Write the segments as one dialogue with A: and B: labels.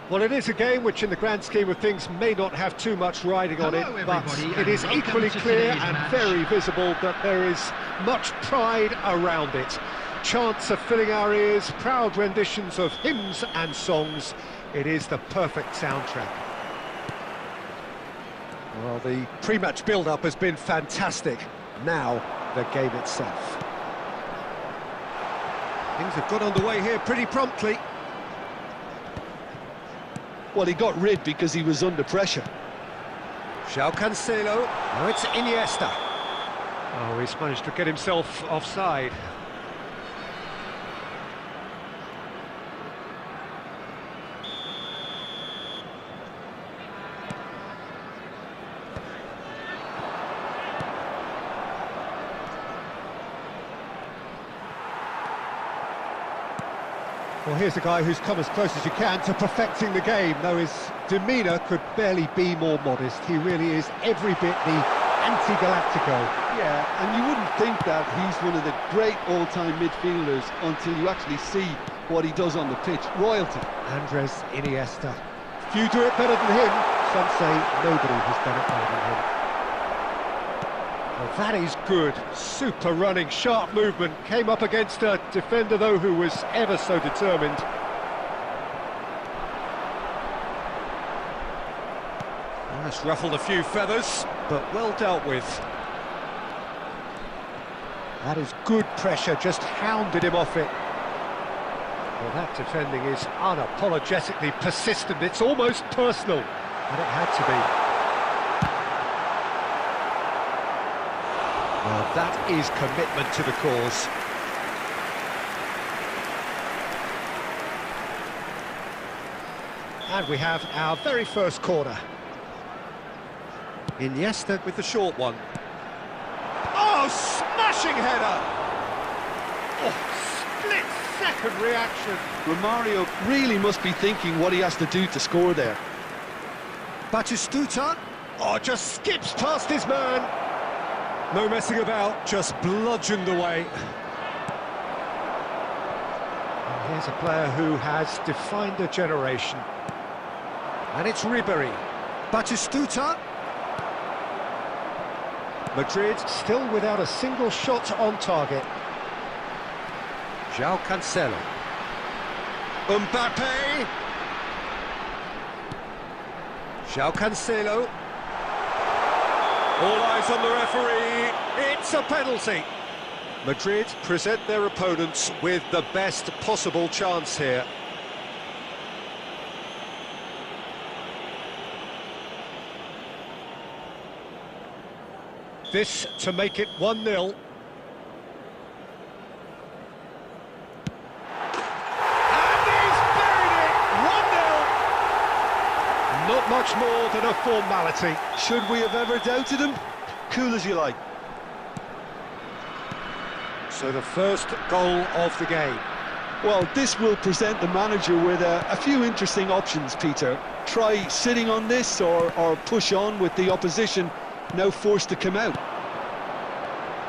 A: Well, it is a game which, in the grand scheme of things, may not have too much riding on it, but it is equally clear and very visible that there is much pride around it. Chants are filling our ears, proud renditions of hymns and songs. It is the perfect soundtrack. Well, the pre-match build-up has been fantastic. Now, the game itself. Things have got underway here pretty promptly.
B: Well, he got rid because he was under pressure.
A: João Cancelo. Now it's Iniesta. Oh, he's managed to get himself offside. Well, here's a guy who's come as close as you can to perfecting the game, though his demeanour could barely be more modest. He really is every bit the anti-Galactico.
B: Yeah, and you wouldn't think that he's one of the great all-time midfielders until you actually see what he does on the pitch. Royalty.
A: Andres Iniesta. Few do it better than him. Some say nobody has done it better than him. Well, that is good. Super running, sharp movement. Came up against a defender, though, who was ever so determined. Well, that's ruffled a few feathers, but well dealt with. That is good pressure, just hounded him off it. Well, that defending is unapologetically persistent. It's almost personal, and it had to be. Well, that is commitment to the cause. And we have our very first corner. Iniesta with the short one. Oh, smashing header! Oh, split-second reaction.
B: Romario really must be thinking what he has to do to score there.
A: Batistuta. Oh, just skips past his man. No messing about, just bludgeoned away. And here's a player who has defined a generation. And it's Ribery. Batistuta. Madrid still without a single shot on target. João Cancelo. Mbappe. João Cancelo. All eyes on the referee, it's a penalty. Madrid present their opponents with the best possible chance here. This to make it 1-0. And he's buried it! 1-0! Not much more than a formality.
B: Should we have ever doubted him? Cool as you like.
A: So the first goal of the game.
B: Well, this will present the manager with a few interesting options, Peter. Try sitting on this or push on with the opposition now forced to come out.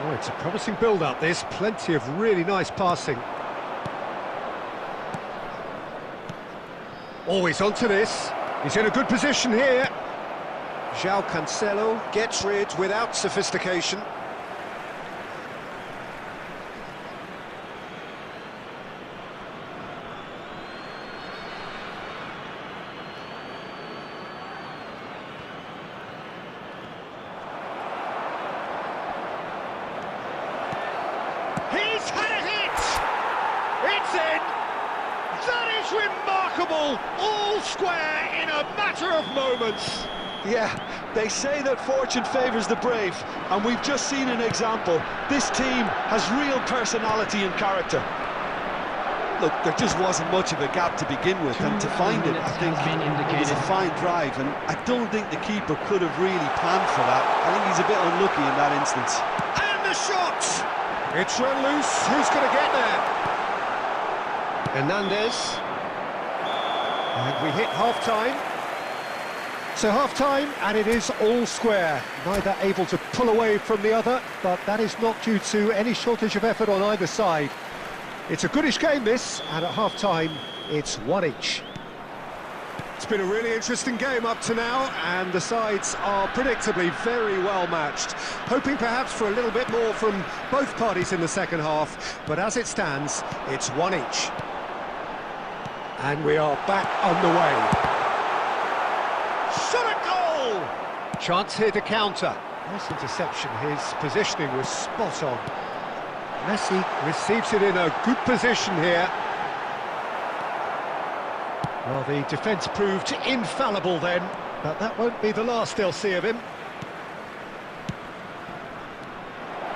A: Oh, it's a promising build-up, this. Plenty of really nice passing. Oh, he's onto this. He's in a good position here. João Cancelo gets rid without sophistication. He's had a hit! It's in! That is remarkable! All square in a matter of moments.
B: Yeah, they say that fortune favours the brave, and we've just seen an example. This team has real personality and character. Look, there just wasn't much of a gap to begin with, and to find it, I think, it was a fine drive, and I don't think the keeper could have really planned for that. I think he's a bit unlucky in that instance.
A: And the shot! It's run loose. Who's going to get there? Hernandez. And we hit half-time. So half-time, and it is all square. Neither able to pull away from the other, but that is not due to any shortage of effort on either side. It's a goodish game, this, and at half-time, it's one each. It's been a really interesting game up to now, and the sides are predictably very well matched. Hoping perhaps for a little bit more from both parties in the second half, but as it stands, it's one each. And we are back on the way. Shot at goal! Chance here to counter. Nice interception, his positioning was spot on. Messi receives it in a good position here. Well, the defence proved infallible then, but that won't be the last they'll see of him.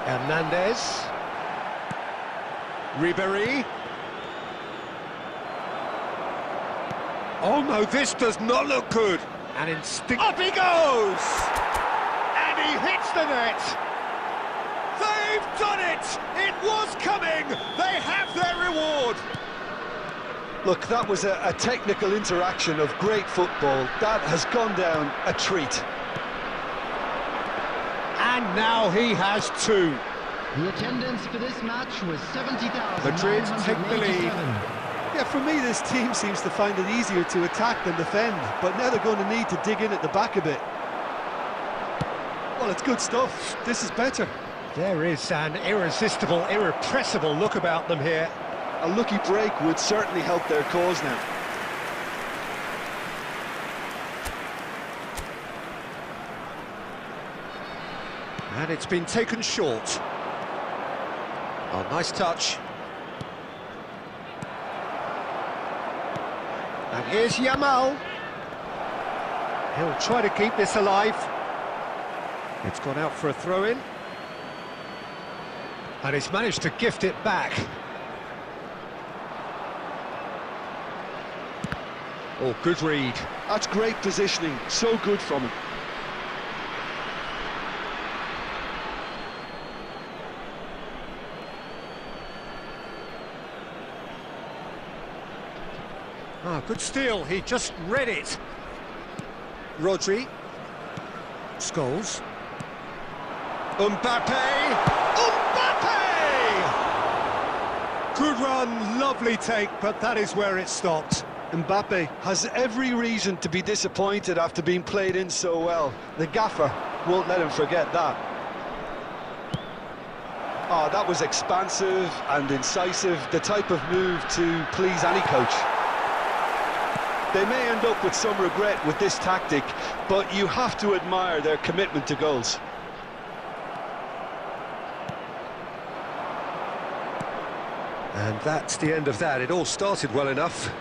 A: Hernandez. Ribéry. Oh no, this does not look good. And up he goes! And he hits the net! They've done it! It was coming! They have their reward!
B: Look, that was a technical interaction of great football. That has gone down a treat.
A: And now he has two.
C: The attendance for this match was 70,000.
A: Madrid take the lead.
B: Yeah, for me, this team seems to find it easier to attack than defend, but now they're going to need to dig in at the back a bit. Well, it's good stuff. This is better.
A: There is an irresistible, irrepressible look about them here.
B: A lucky break would certainly help their cause now.
A: And it's been taken short. Oh, nice touch. And here's Yamal. He'll try to keep this alive. It's gone out for a throw-in. And he's managed to gift it back. Oh, good read.
B: That's great positioning. So good from him.
A: Ah, good steal. He just read it. Rodri. Scholes. Mbappe. Mbappe! Good run, lovely take, but that is where it stopped.
B: Mbappe has every reason to be disappointed after being played in so well. The gaffer won't let him forget that. Oh, that was expansive and incisive, the type of move to please any coach. They may end up with some regret with this tactic, but you have to admire their commitment to goals.
A: And that's the end of that. It all started well enough.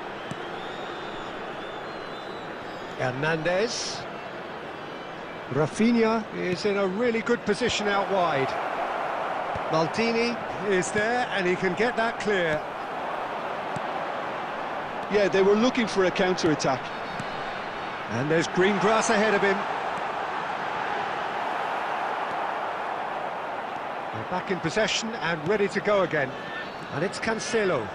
A: Hernandez. Rafinha is in a really good position out wide. Maldini is there and he can get that clear.
B: Yeah, they were looking for a counter-attack.
A: And there's green grass ahead of him. They're back in possession and ready to go again. And it's Cancelo.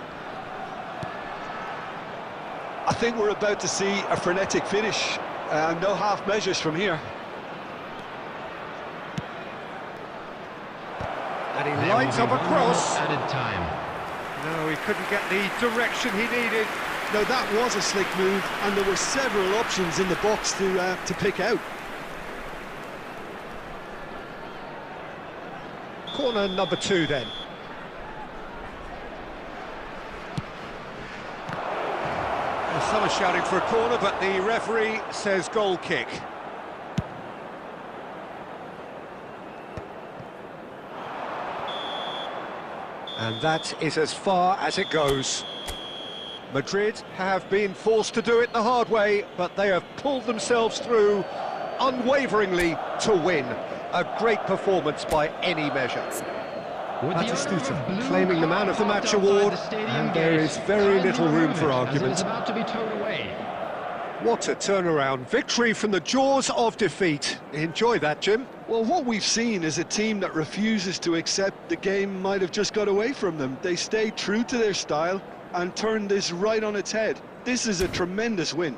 B: I think we're about to see a frenetic finish. No half measures from here.
A: And he lines up a cross.
C: Added time.
A: No, he couldn't get the direction he needed.
B: Now that was a slick move, and there were several options in the box to pick out.
A: Corner number 2 then. Well, some are shouting for a corner, but the referee says goal kick. And that is as far as it goes. Madrid have been forced to do it the hard way, but they have pulled themselves through unwaveringly to win. A great performance by any measure. Batistuta claiming the Man of the Match award, and there is very little room for argument. What a turnaround. Victory from the jaws of defeat. Enjoy that, Jim.
B: Well, what we've seen is a team that refuses to accept the game might have just got away from them. They stayed true to their style and turned this right on its head. This is a tremendous win.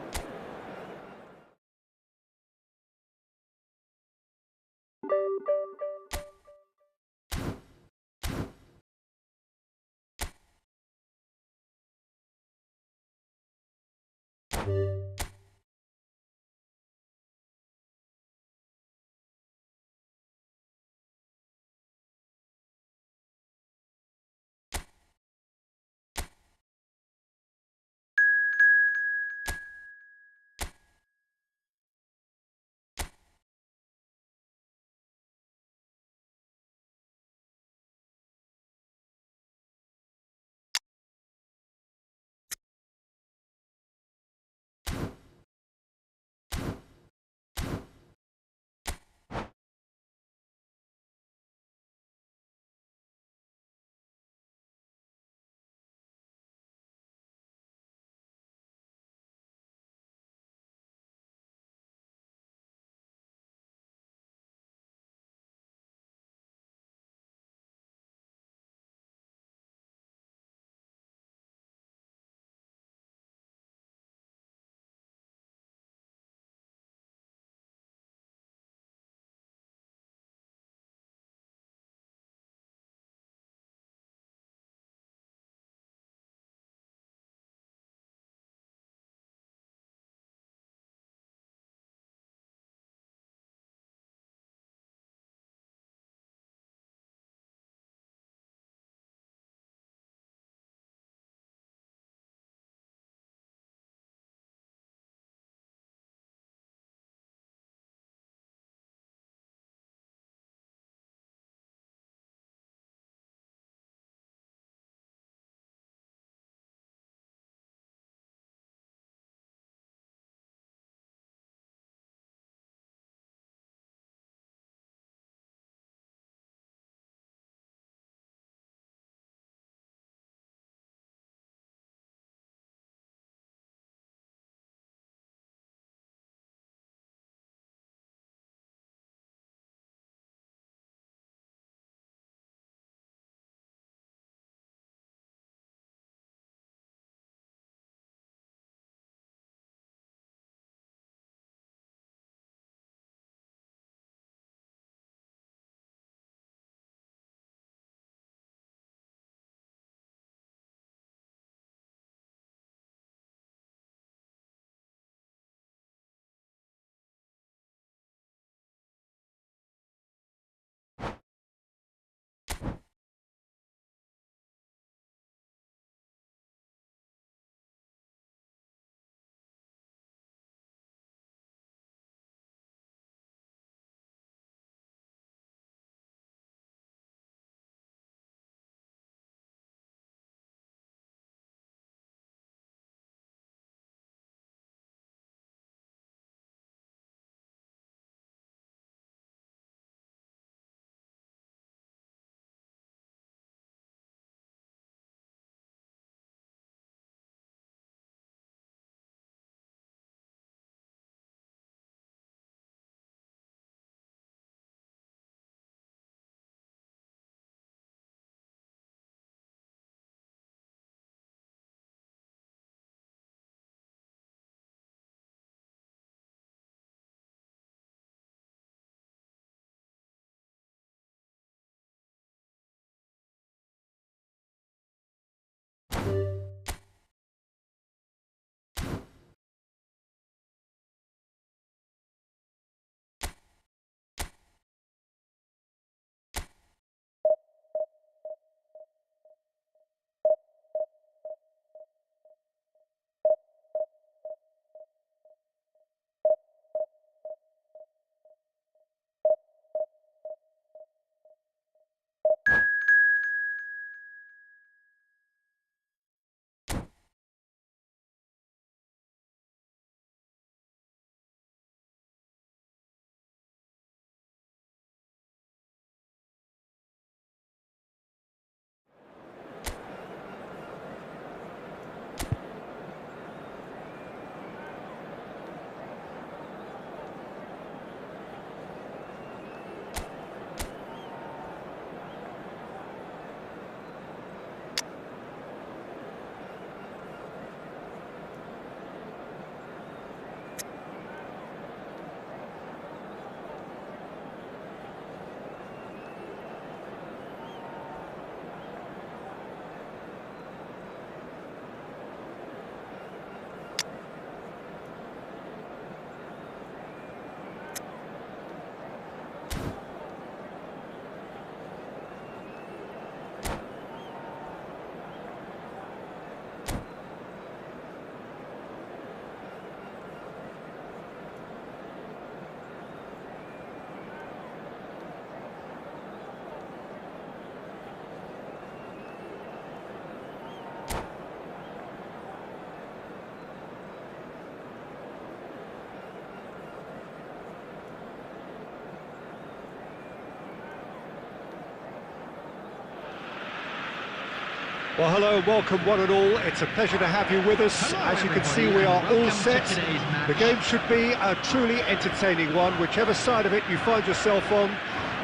A: Well, hello and welcome one and all. It's a pleasure to have you with us.
C: Hello,
A: As you can see,
C: everybody,
A: we are
C: and
A: all
C: welcome
A: set.
C: to today's match.
A: The game should be a truly entertaining one, whichever side of it you find yourself on.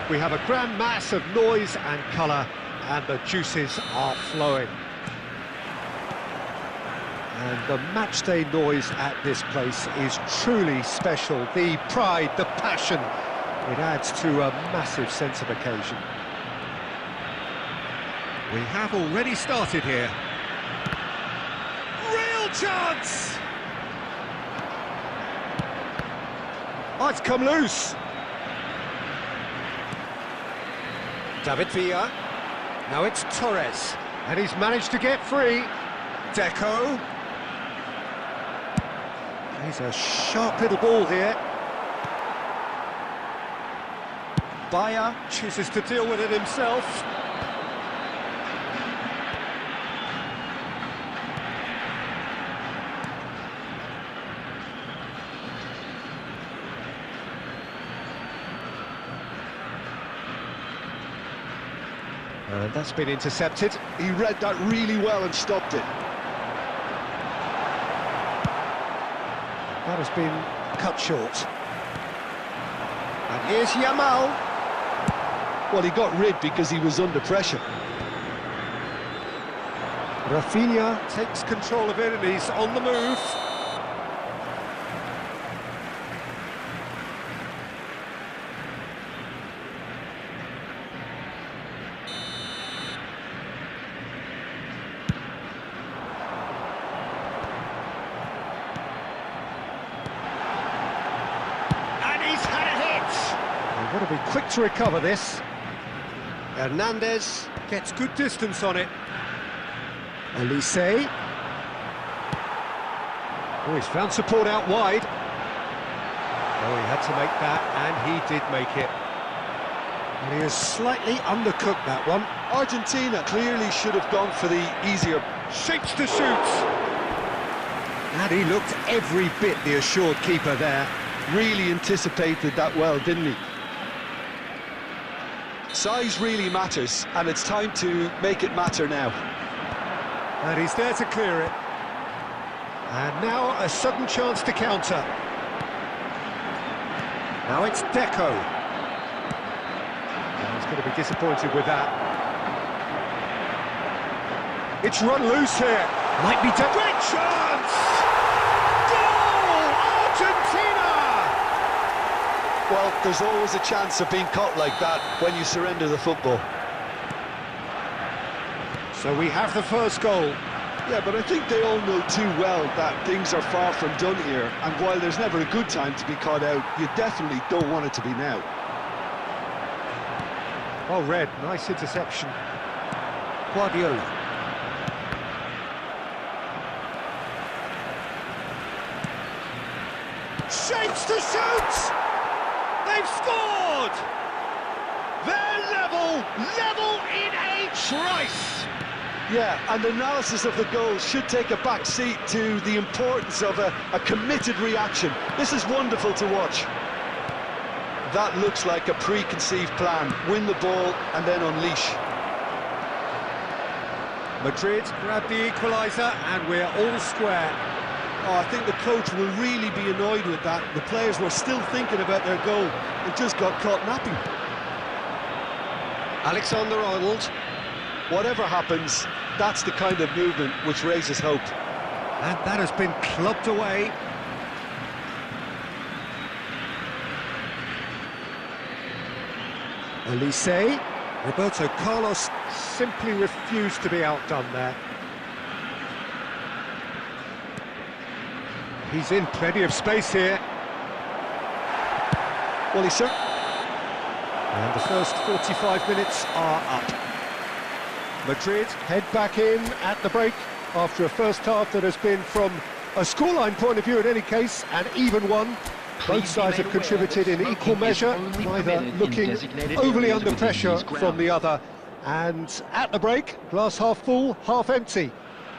A: We have a grand mass of noise and colour, and the juices are flowing. And the matchday noise at this place is truly special. The pride, the passion, it adds to a massive sense of occasion. We have already started here. Real chance! Oh, it's come loose. David Villa. Now it's Torres. And he's managed to get free. Deco. He's a sharp little ball here. Bayer chooses to deal with it himself. And that's been intercepted.
B: He read that really well and stopped it.
A: That has been cut short. And here's Yamal.
B: Well, he got rid because he was under pressure.
A: Rafinha takes control of it and he's on the move. Got to be quick to recover this. Hernandez gets good distance on it. Elise. Oh, he's found support out wide. Oh, he had to make that, and he did make it. And he has slightly undercooked that one.
B: Argentina clearly should have gone for the easier...
A: Shapes to shoot. And he looked every bit the assured keeper there.
B: Really anticipated that well, didn't he? Size really matters, and it's time to make it matter now.
A: And he's there to clear it. And now a sudden chance to counter. Now it's Deco. And he's going to be disappointed with that. It's run loose here. Might be Deco. Great chance! Goal! Argentina!
B: Well, there's always a chance of being caught like that when you surrender the football.
A: So we have the first goal.
B: Yeah, but I think they all know too well that things are far from done here, and while there's never a good time to be caught out, you definitely don't want it to be now.
A: Well read, nice interception. Guardiola. Shapes to shoot! They've scored! They're level in a trice!
B: Yeah, and analysis of the goal should take a back seat to the importance of a committed reaction. This is wonderful to watch. That looks like a preconceived plan. Win the ball and then unleash.
A: Madrid grab the equaliser and we're all square.
B: Oh, I think the coach will really be annoyed with that. The players were still thinking about their goal and just got caught napping.
A: Alexander-Arnold.
B: Whatever happens, that's the kind of movement which raises hope.
A: And that has been clubbed away. Elise. Roberto Carlos simply refused to be outdone there. He's in plenty of space here.
B: Well, he's certainly...
A: And the first 45 minutes are up. Madrid head back in at the break after a first half that has been, from a scoreline point of view in any case, an even one. Both sides have contributed in equal measure, neither looking overly under pressure from the other. And at the break, glass half full, half empty.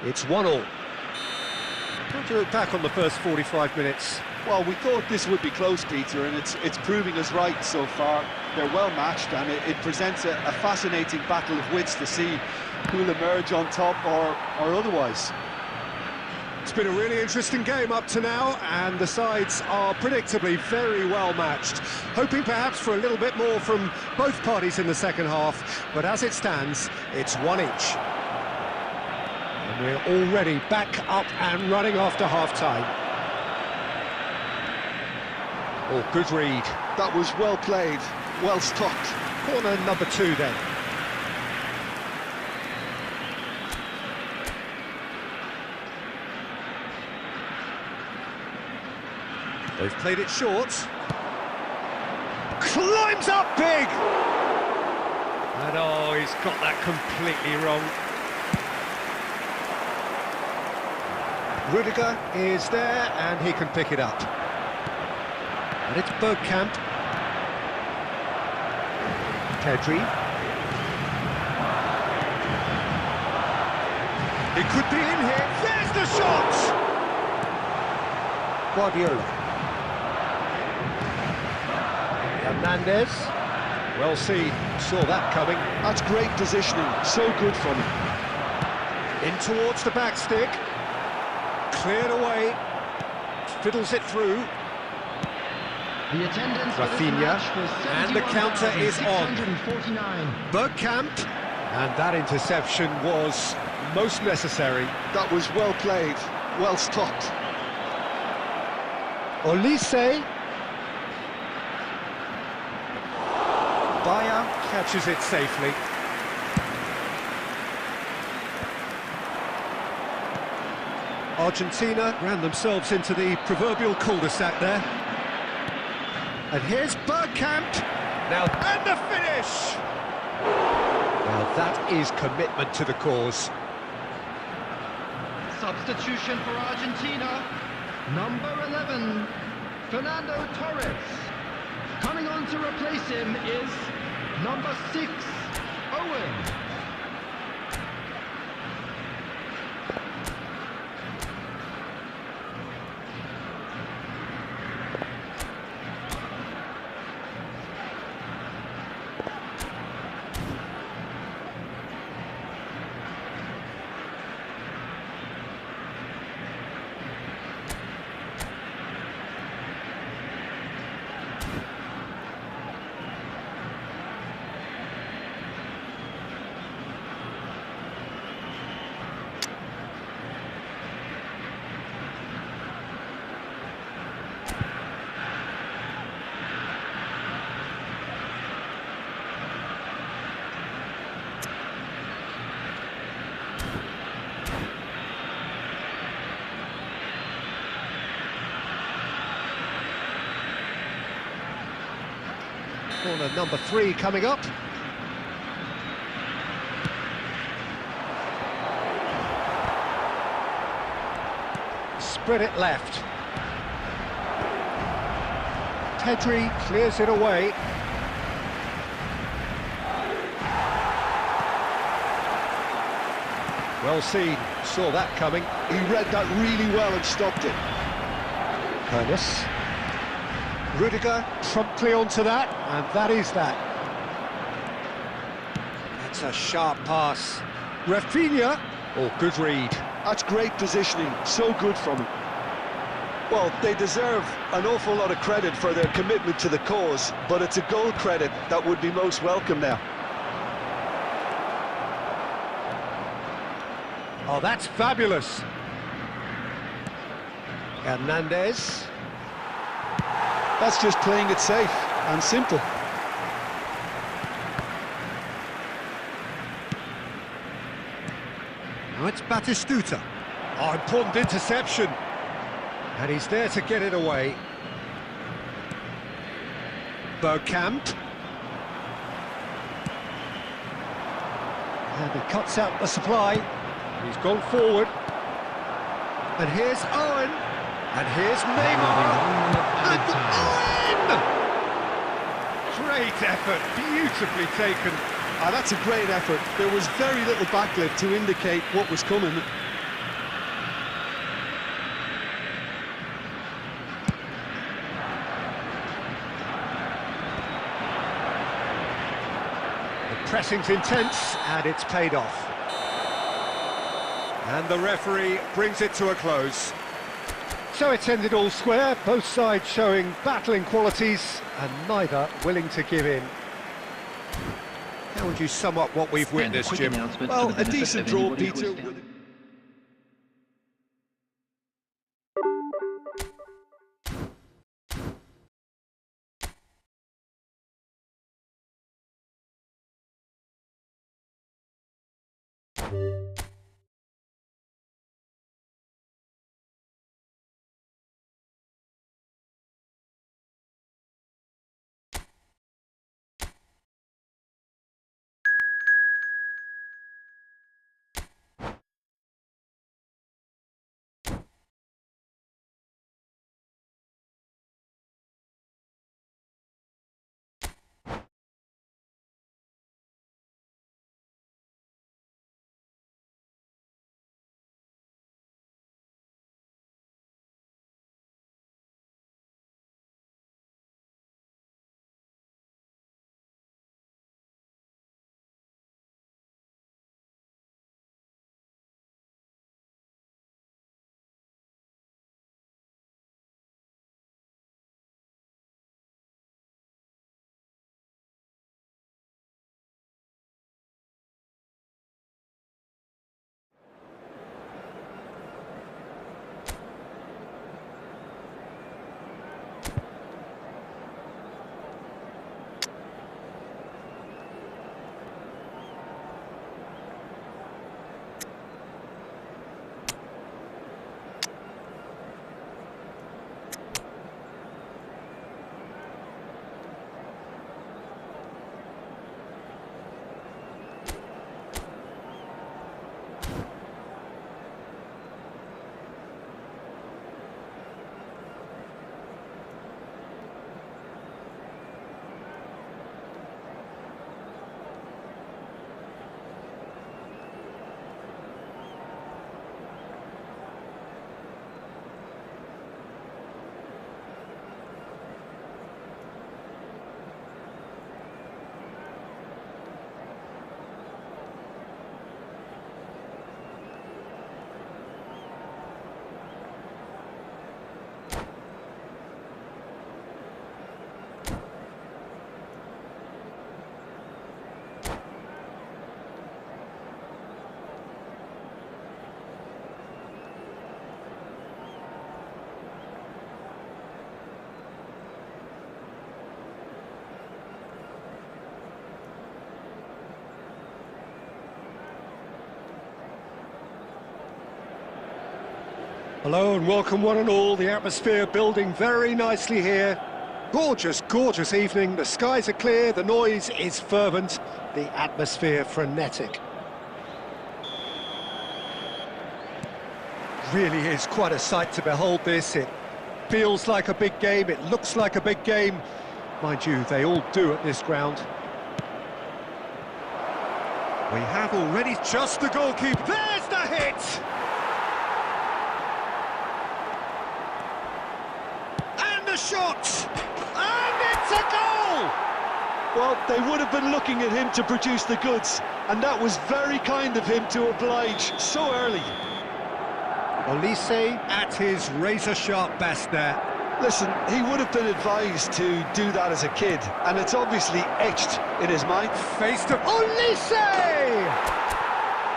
A: It's 1-1. How do you look back on the first 45 minutes?
B: Well, we thought this would be close, Peter, and it's proving us right so far. They're well matched, and it presents a fascinating battle of wits to see. who'll emerge on top or otherwise.
A: It's been a really interesting game up to now, and the sides are predictably very well matched. Hoping perhaps for a little bit more from both parties in the second half, but as it stands, it's one each. And we're already back up and running after half-time. Oh, good read.
B: That was well played, well stopped.
A: Corner number 2 then. They've played it short. Climbs up big! And oh, he's got that completely wrong. Rudiger is there, and he can pick it up. And it's Bergkamp. Pedri. He could be in here. There's the shot! Guardiola. Hernandez. Well seen. Saw that coming.
B: That's great positioning. So good from him.
A: In towards the back stick. Cleared away. Fiddles it through.
C: The attendance
A: Rafinha, and the counter is on. Bergkamp, and that interception was most necessary.
B: That was well played, well stopped.
A: Olise. Bayer catches it safely. Argentina ran themselves into the proverbial cul-de-sac there. And here's Bergkamp. Now, and the finish! Now that is commitment to the cause.
C: Substitution for Argentina. Number 11, Fernando Torres. Coming on to replace him is number 6, Owen.
A: Corner number 3 coming up. Spread it left. Pedri clears it away. Well seen, saw that coming.
B: He read that really well and stopped it.
A: Ernest. Rudiger promptly onto that, and that is that. That's a sharp pass. Rafinha. Oh, good read.
B: That's great positioning, so good from him. Well, they deserve an awful lot of credit for their commitment to the cause, but it's a goal credit that would be most welcome now.
A: Oh, that's fabulous. Hernandez.
B: That's just playing it safe and simple.
A: Now it's Batistuta. Oh, important interception. And he's there to get it away. Bergkamp. And he cuts out the supply. He's gone forward. And here's Owen. And here's Neymar. And Owen! Great effort, beautifully taken.
B: Ah, that's a great effort. There was very little backlift to indicate what was coming.
A: The pressing's intense, and it's paid off. And the referee brings it to a close. So it's ended all square, both sides showing battling qualities and neither willing to give in. How would you sum up what we've witnessed, Jim?
B: Well, a decent draw, Peter.
A: Hello and welcome one and all, the atmosphere building very nicely here. Gorgeous, gorgeous evening, the skies are clear, the noise is fervent, the atmosphere frenetic. Really is quite a sight to behold this, it feels like a big game, it looks like a big game. Mind you, they all do at this ground. We have already just the goalkeeper, there's the hit! Shot, and it's a goal!
B: Well, they would have been looking at him to produce the goods, and that was very kind of him to oblige so early.
A: Olise at his razor-sharp best there.
B: Listen, he would have been advised to do that as a kid, and it's obviously etched in his mind.
A: Face to Olise!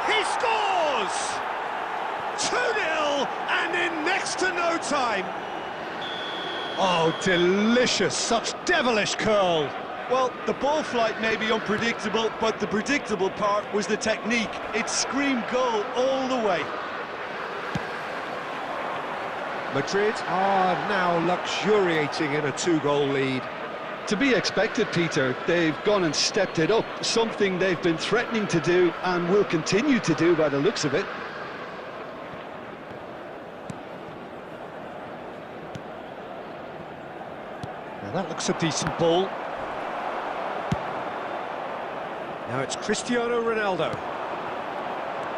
A: He scores! 2-0, and in next to no time. Oh, delicious, such devilish curl.
B: Well, the ball flight may be unpredictable, but the predictable part was the technique. It screamed goal all the way.
A: Madrid are now luxuriating in a 2-goal lead.
B: To be expected, Peter. They've gone and stepped it up, something they've been threatening to do and will continue to do by the looks of it.
A: That looks a decent ball. Now it's Cristiano Ronaldo.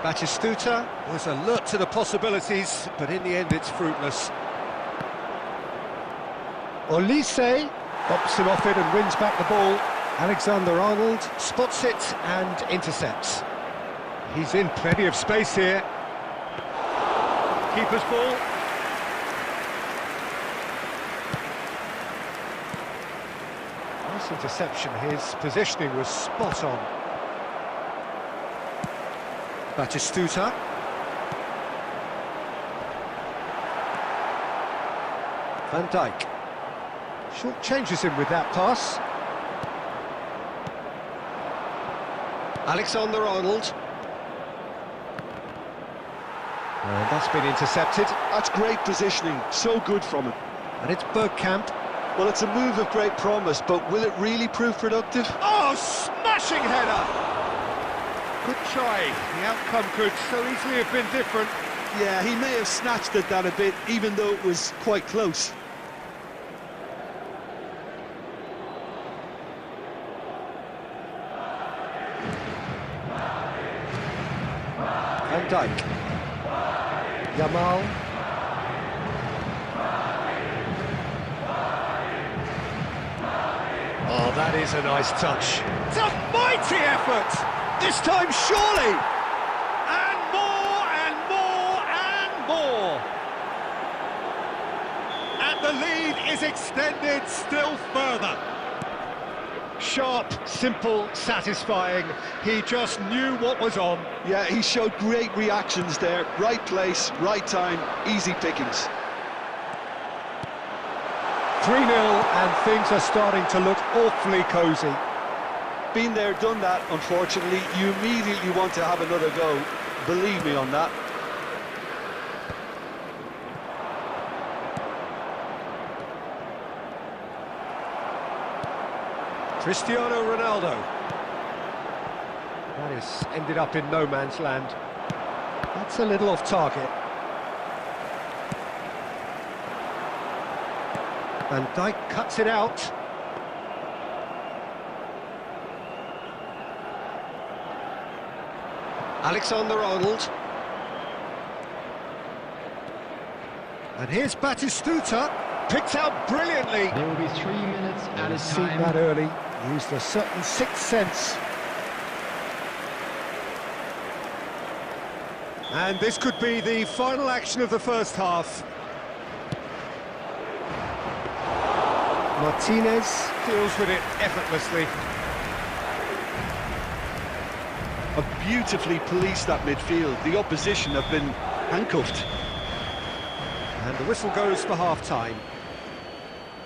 A: Batistuta was alert to the possibilities, but in the end it's fruitless. Olise bops him off it and wins back the ball. Alexander-Arnold spots it and intercepts. He's in plenty of space here. Keeper's ball. Nice interception. His positioning was spot on. Batistuta. Van Dijk. Short changes him with that pass. Alexander-Arnold. And that's been intercepted.
B: That's great positioning, so good from him.
A: And it's Bergkamp.
B: Well, it's a move of great promise, but will it really prove productive?
A: Oh, smashing header! Good try. The outcome could so easily have been different.
B: Yeah, he may have snatched at that a bit, even though it was quite close.
A: Van Dijk. Yamal. Oh, that is a nice touch. It's a mighty effort! This time, surely! And more, and more, and more! And the lead is extended still further. Sharp, simple, satisfying. He just knew what was on.
B: Yeah, he showed great reactions there. Right place, right time, easy pickings.
A: 3-0 and things are starting to look awfully cosy.
B: Been there, done that, unfortunately. You immediately want to have another go. Believe me on that.
A: Cristiano Ronaldo. That has ended up in no man's land. That's a little off target. Van Dijk cuts it out. Alexander-Arnold. And here's Batistuta. Picked out brilliantly.
C: There will be 3 minutes at a
A: Seen
C: time.
A: that early. Used a certain sixth sense. And this could be the final action of the first half. Martinez deals with it effortlessly.
B: Have beautifully policed that midfield. The opposition have been handcuffed.
A: And the whistle goes for half-time.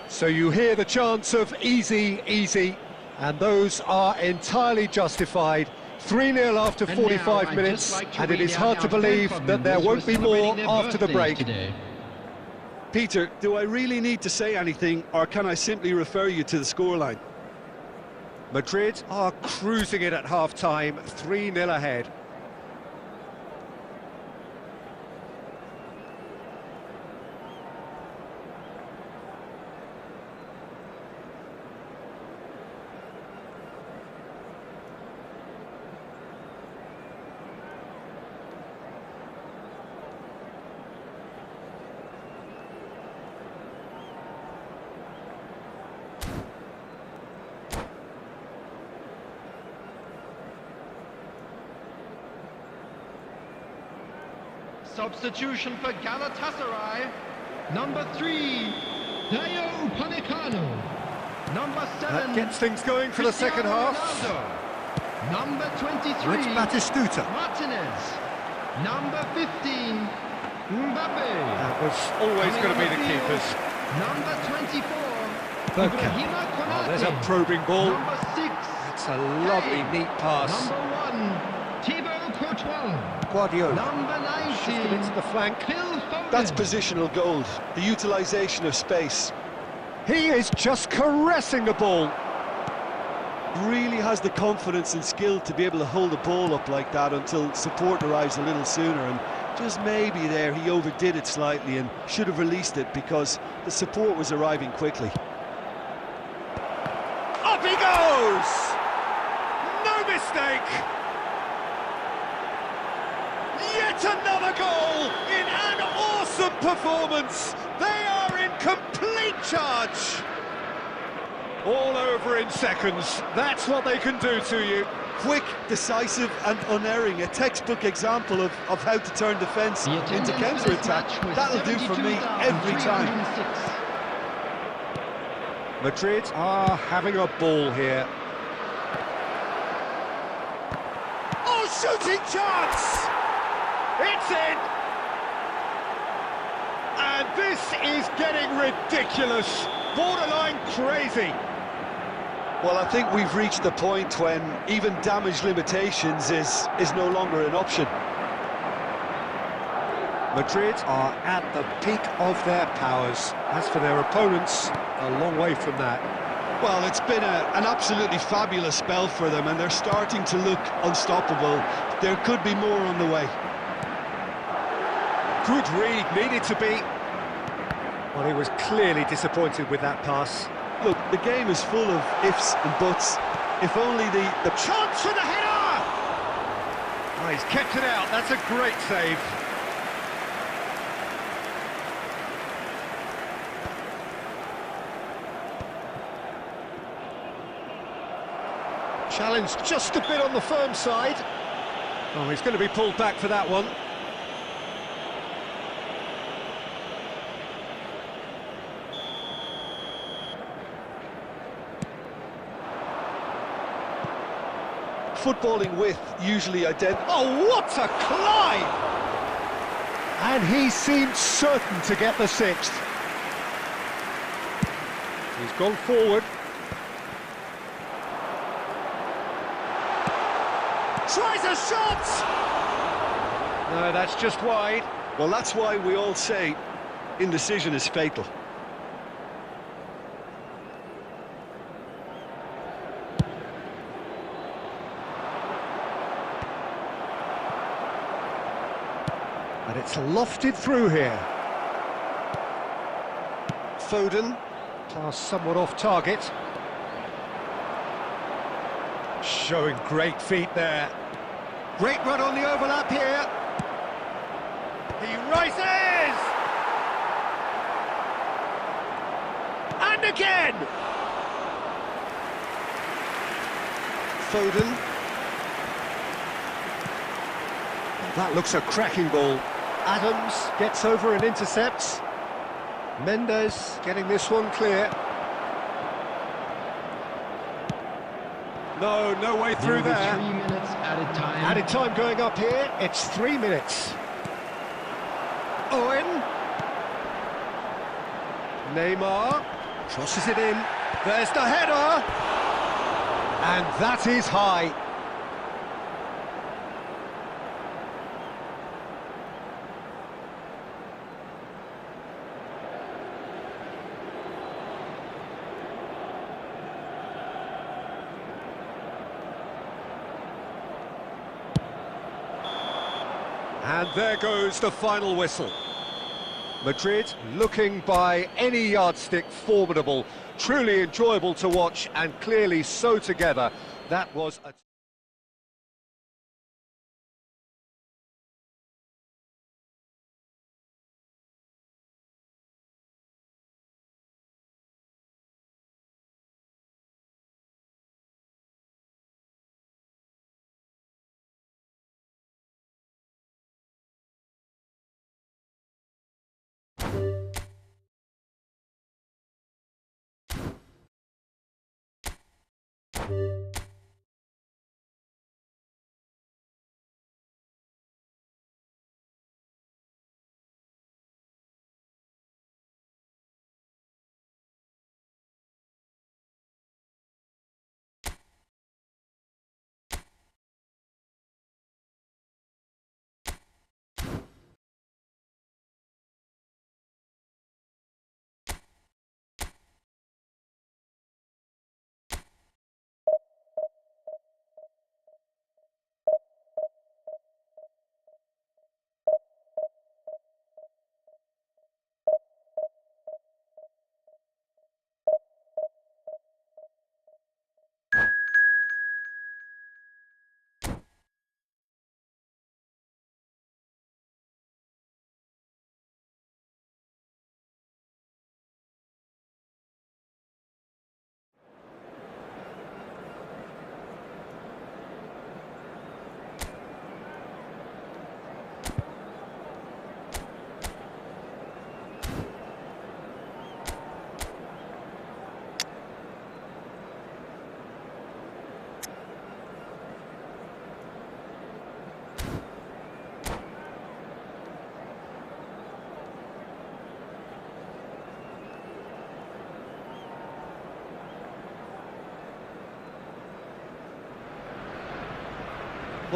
A: So you hear the chants of easy, easy, and those are entirely justified. 3-0 after
C: And
A: 45
C: now I'd
A: minutes,
C: just like to
A: and it
C: read
A: is
C: out
A: hard to
C: our
A: believe
C: fan
A: that there
C: club
A: won't be
C: members who are
A: more
C: celebrating their
A: after the
C: birthdays
A: break.
C: today.
B: Peter, do I really need to say anything, or can I simply refer you to the scoreline?
A: Madrid are cruising it at half-time, 3-0 ahead.
C: Substitution for Galatasaray. Number 3, Dayo Upamecano. Number 7,
A: That gets things going for the second
C: Cristiano
A: half.
C: Ronaldo. Number 23,
A: It's Batistuta.
C: Martinez. Number 15, Mbappe.
A: That was always going to be the keepers.
C: Number 24,
A: Bergkamp.
C: Ibrahima
A: Oh, there's a
C: Konate.
A: probing ball.
C: Number 6,
A: It's a lovely, neat pass.
C: Number 1, Thibaut Courtois.
A: Guardiola.
C: Number
A: Shifted
C: 19,
A: into the flank.
C: Phil Foden.
B: That's positional gold, the utilisation of space.
A: He is just caressing the ball.
B: Really has the confidence and skill to be able to hold the ball up like that until support arrives a little sooner, and just maybe there he overdid it slightly and should have released it because the support was arriving quickly.
A: Up he goes! No mistake! Yet another goal in an awesome performance! They are in complete charge! All over in seconds, that's what they can do to you.
B: Quick, decisive and unerring, a textbook example of how to turn defence into counter-attack. That'll do for me every time.
A: Madrid are having a ball here. Oh, shooting chance! It's in! And this is getting ridiculous, borderline crazy.
B: Well, I think we've reached the point when even damage limitations is no longer an option.
A: Madrid are at the peak of their powers. As for their opponents, a long way from that.
B: Well, it's been an absolutely fabulous spell for them, and they're starting to look unstoppable. There could be more on the way.
A: Good read, needed to be. Well, he was clearly disappointed with that pass.
B: Look, the game is full of ifs and buts. If only the
A: chance for the header! Oh, he's kept it out. That's a great save. Challenge just a bit on the firm side. Oh, he's going to be pulled back for that one.
B: footballing width usually identified.
A: Oh, what a climb! And he seemed certain to get the sixth. He's gone forward. Tries a shot! No, that's just wide.
B: Well, that's why we all say indecision is fatal.
A: And it's lofted through here. Foden, pass somewhat off target. Showing great feet there. Great run on the overlap here. He rises! And again! Foden. That looks a cracking ball. Adams gets over and intercepts. Mendes getting this one clear. No way through there.
C: 3 minutes added time.
A: Added time going up here. It's 3 minutes. Owen. Neymar crosses it in. There's the header. And that is high. And there goes the final whistle. Madrid looking by any yardstick formidable, truly enjoyable to watch and clearly so together. That was a...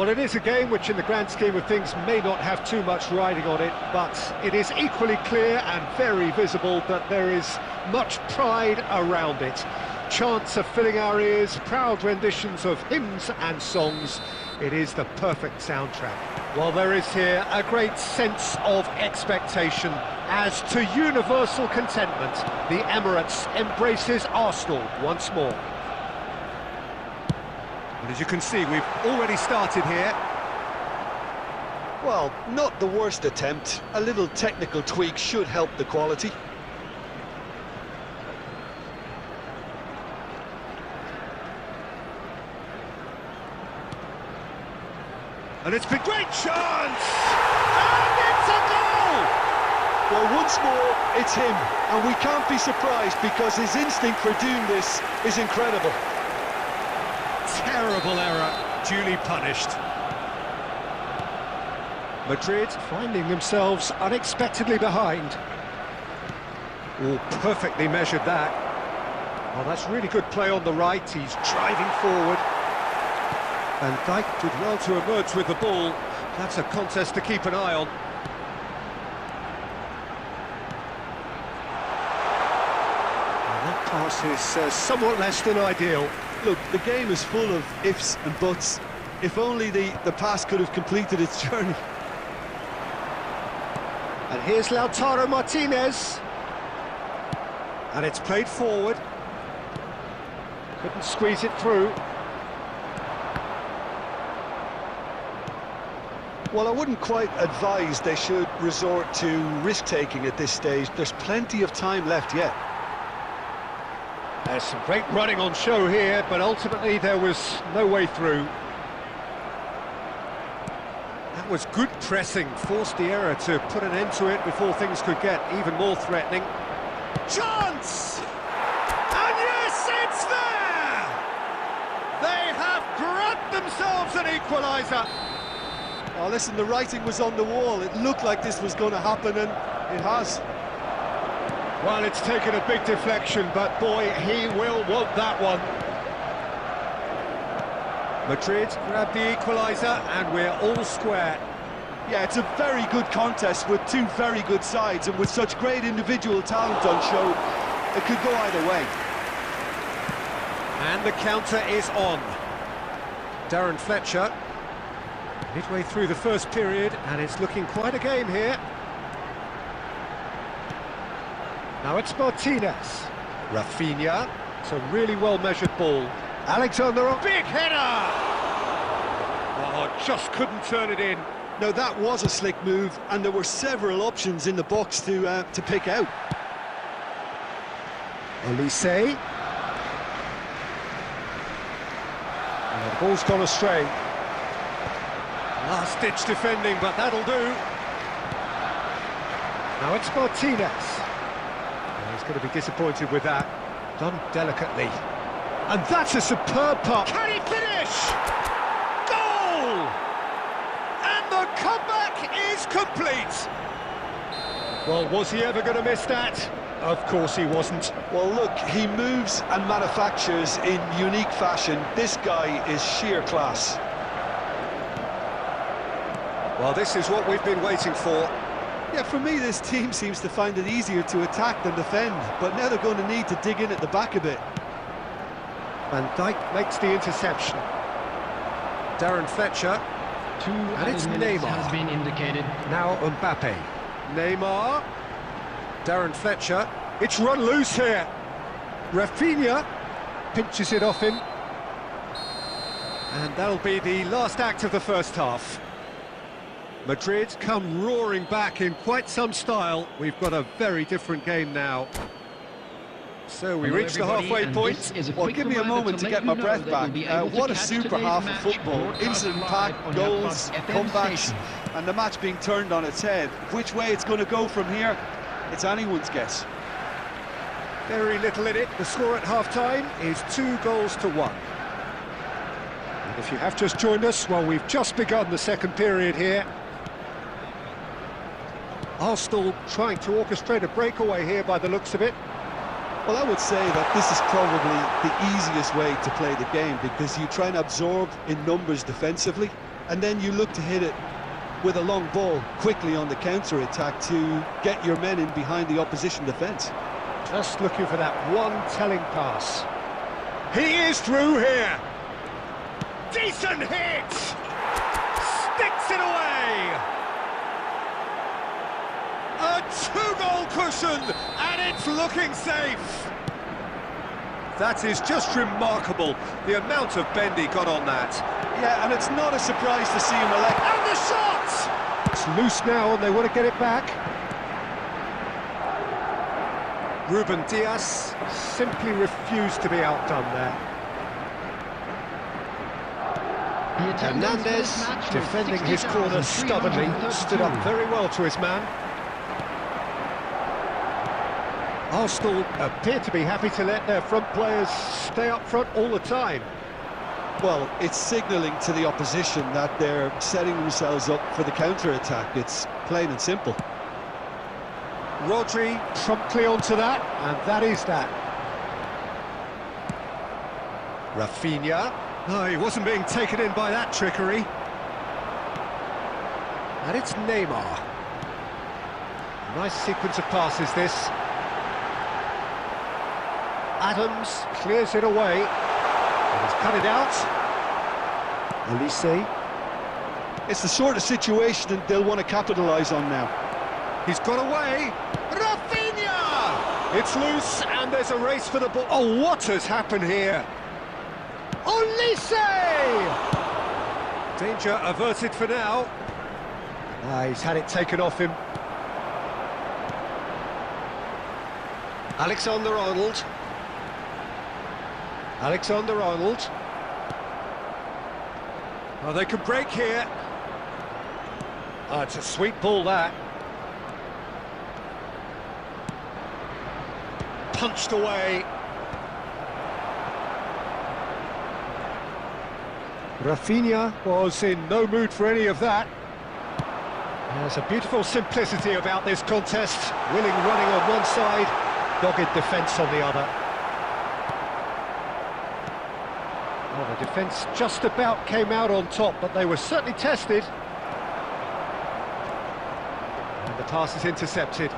A: Well, it is a game which in the grand scheme of things may not have too much riding on it, but it is equally clear and very visible that there is much pride around it. Chants are filling our ears, proud renditions of hymns and songs. It is the perfect soundtrack. Well, there is here a great sense of expectation as to universal contentment. The Emirates embraces Arsenal once more. And as you can see, we've already started here.
B: Well, not the worst attempt. A little technical tweak should help the quality.
A: And it's been great chance! And it's a goal!
B: Well, once more, it's him. And we can't be surprised because his instinct for doing this is incredible.
A: Terrible error, duly punished. Madrid finding themselves unexpectedly behind. Oh, perfectly measured that. Well, that's really good play on the right. He's driving forward. And Dijk did well to emerge with the ball. That's a contest to keep an eye on. And that pass is somewhat less than ideal.
B: Look, the game is full of ifs and buts. If only the pass could have completed its journey.
A: And here's Lautaro Martinez. And it's played forward. Couldn't squeeze it through.
B: Well, I wouldn't quite advise they should resort to risk-taking at this stage. There's plenty of time left yet.
A: There's some great running on show here, but ultimately there was no way through. That was good pressing, forced the error to put an end to it before things could get even more threatening. Chance! And yes, it's there! They have grabbed themselves an equaliser.
B: Oh, listen, the writing was on the wall. It looked like this was going to happen, and it has.
A: Well, it's taken a big deflection, but boy, he will want that one. Madrid grabbed the equaliser, and we're all square.
B: Yeah, it's a very good contest with two very good sides, and with such great individual talent on show, it could go either way.
A: And the counter is on. Darren Fletcher, midway through the first period, and it's looking quite a game here. Now it's Martinez. Rafinha. It's a really well-measured ball. Alexander, big header! Oh, just couldn't turn it in.
B: No, that was a slick move, and there were several options in the box to pick out.
A: Olise. And the ball's gone astray. Last-ditch defending, but that'll do. Now it's Martinez. He's going to be disappointed with that. Done delicately. And that's a superb pass. Can he finish? Goal! And the comeback is complete. Well, was he ever going to miss that? Of course he wasn't.
B: Well, look, he moves and manufactures in unique fashion. This guy is sheer class.
A: Well, this is what we've been waiting for.
B: Yeah, for me, this team seems to find it easier to attack than defend, but now they're going to need to dig in at the back a bit.
A: Van Dijk makes the interception. Darren Fletcher. And it's Neymar.
C: Has been indicated.
A: Now Mbappe. Neymar. Darren Fletcher. It's run loose here. Rafinha pinches it off him. And that'll be the last act of the first half. Madrid come roaring back in quite some style. We've got a very different game now. So we reach the halfway point.
B: Well, give me a moment to get my breath back. What a super half of football. Incident-packed goals, comebacks, and the match being turned on its head. Which way it's going to go from here, it's anyone's guess.
A: Very little in it. The score at half-time is 2-1. And if you have just joined us, well, we've just begun the second period here. Arsenal trying to orchestrate a breakaway here by the looks of it.
B: Well, I would say that this is probably the easiest way to play the game, because you try and absorb in numbers defensively, and then you look to hit it with a long ball quickly on the counter-attack to get your men in behind the opposition defence.
A: Just looking for that one telling pass. He is through here. Decent hit! Sticks it away! A two-goal cushion, and it's looking safe. That is just remarkable, the amount of bend he got on that.
B: Yeah, and it's not a surprise to see him elect.
A: And the shot! It's loose now, and they want to get it back. Ruben Dias simply refused to be outdone there. Hernandez, defending his corner stubbornly, stood up very well to his man. Arsenal appear to be happy to let their front players stay up front all the time.
B: Well, it's signalling to the opposition that they're setting themselves up for the counter-attack. It's plain and simple.
A: Rodri promptly onto that, and that is that. Rafinha. No, he wasn't being taken in by that trickery. And it's Neymar. Nice sequence of passes, this. Adams clears it away. And he's cut it out. Elise.
B: It's the sort of situation that they'll want to capitalise on now.
A: He's got away. Rafinha! It's loose, and there's a race for the ball. Oh, what has happened here? Elise! Danger averted for now. He's had it taken off him. Alexander-Arnold. Alexander-Arnold. Oh, they can break here. Oh, it's a sweet ball, that. Punched away. Rafinha was in no mood for any of that. There's a beautiful simplicity about this contest. Willing running on one side, dogged defence on the other. Well, the defence just about came out on top, but they were certainly tested. And the pass is intercepted.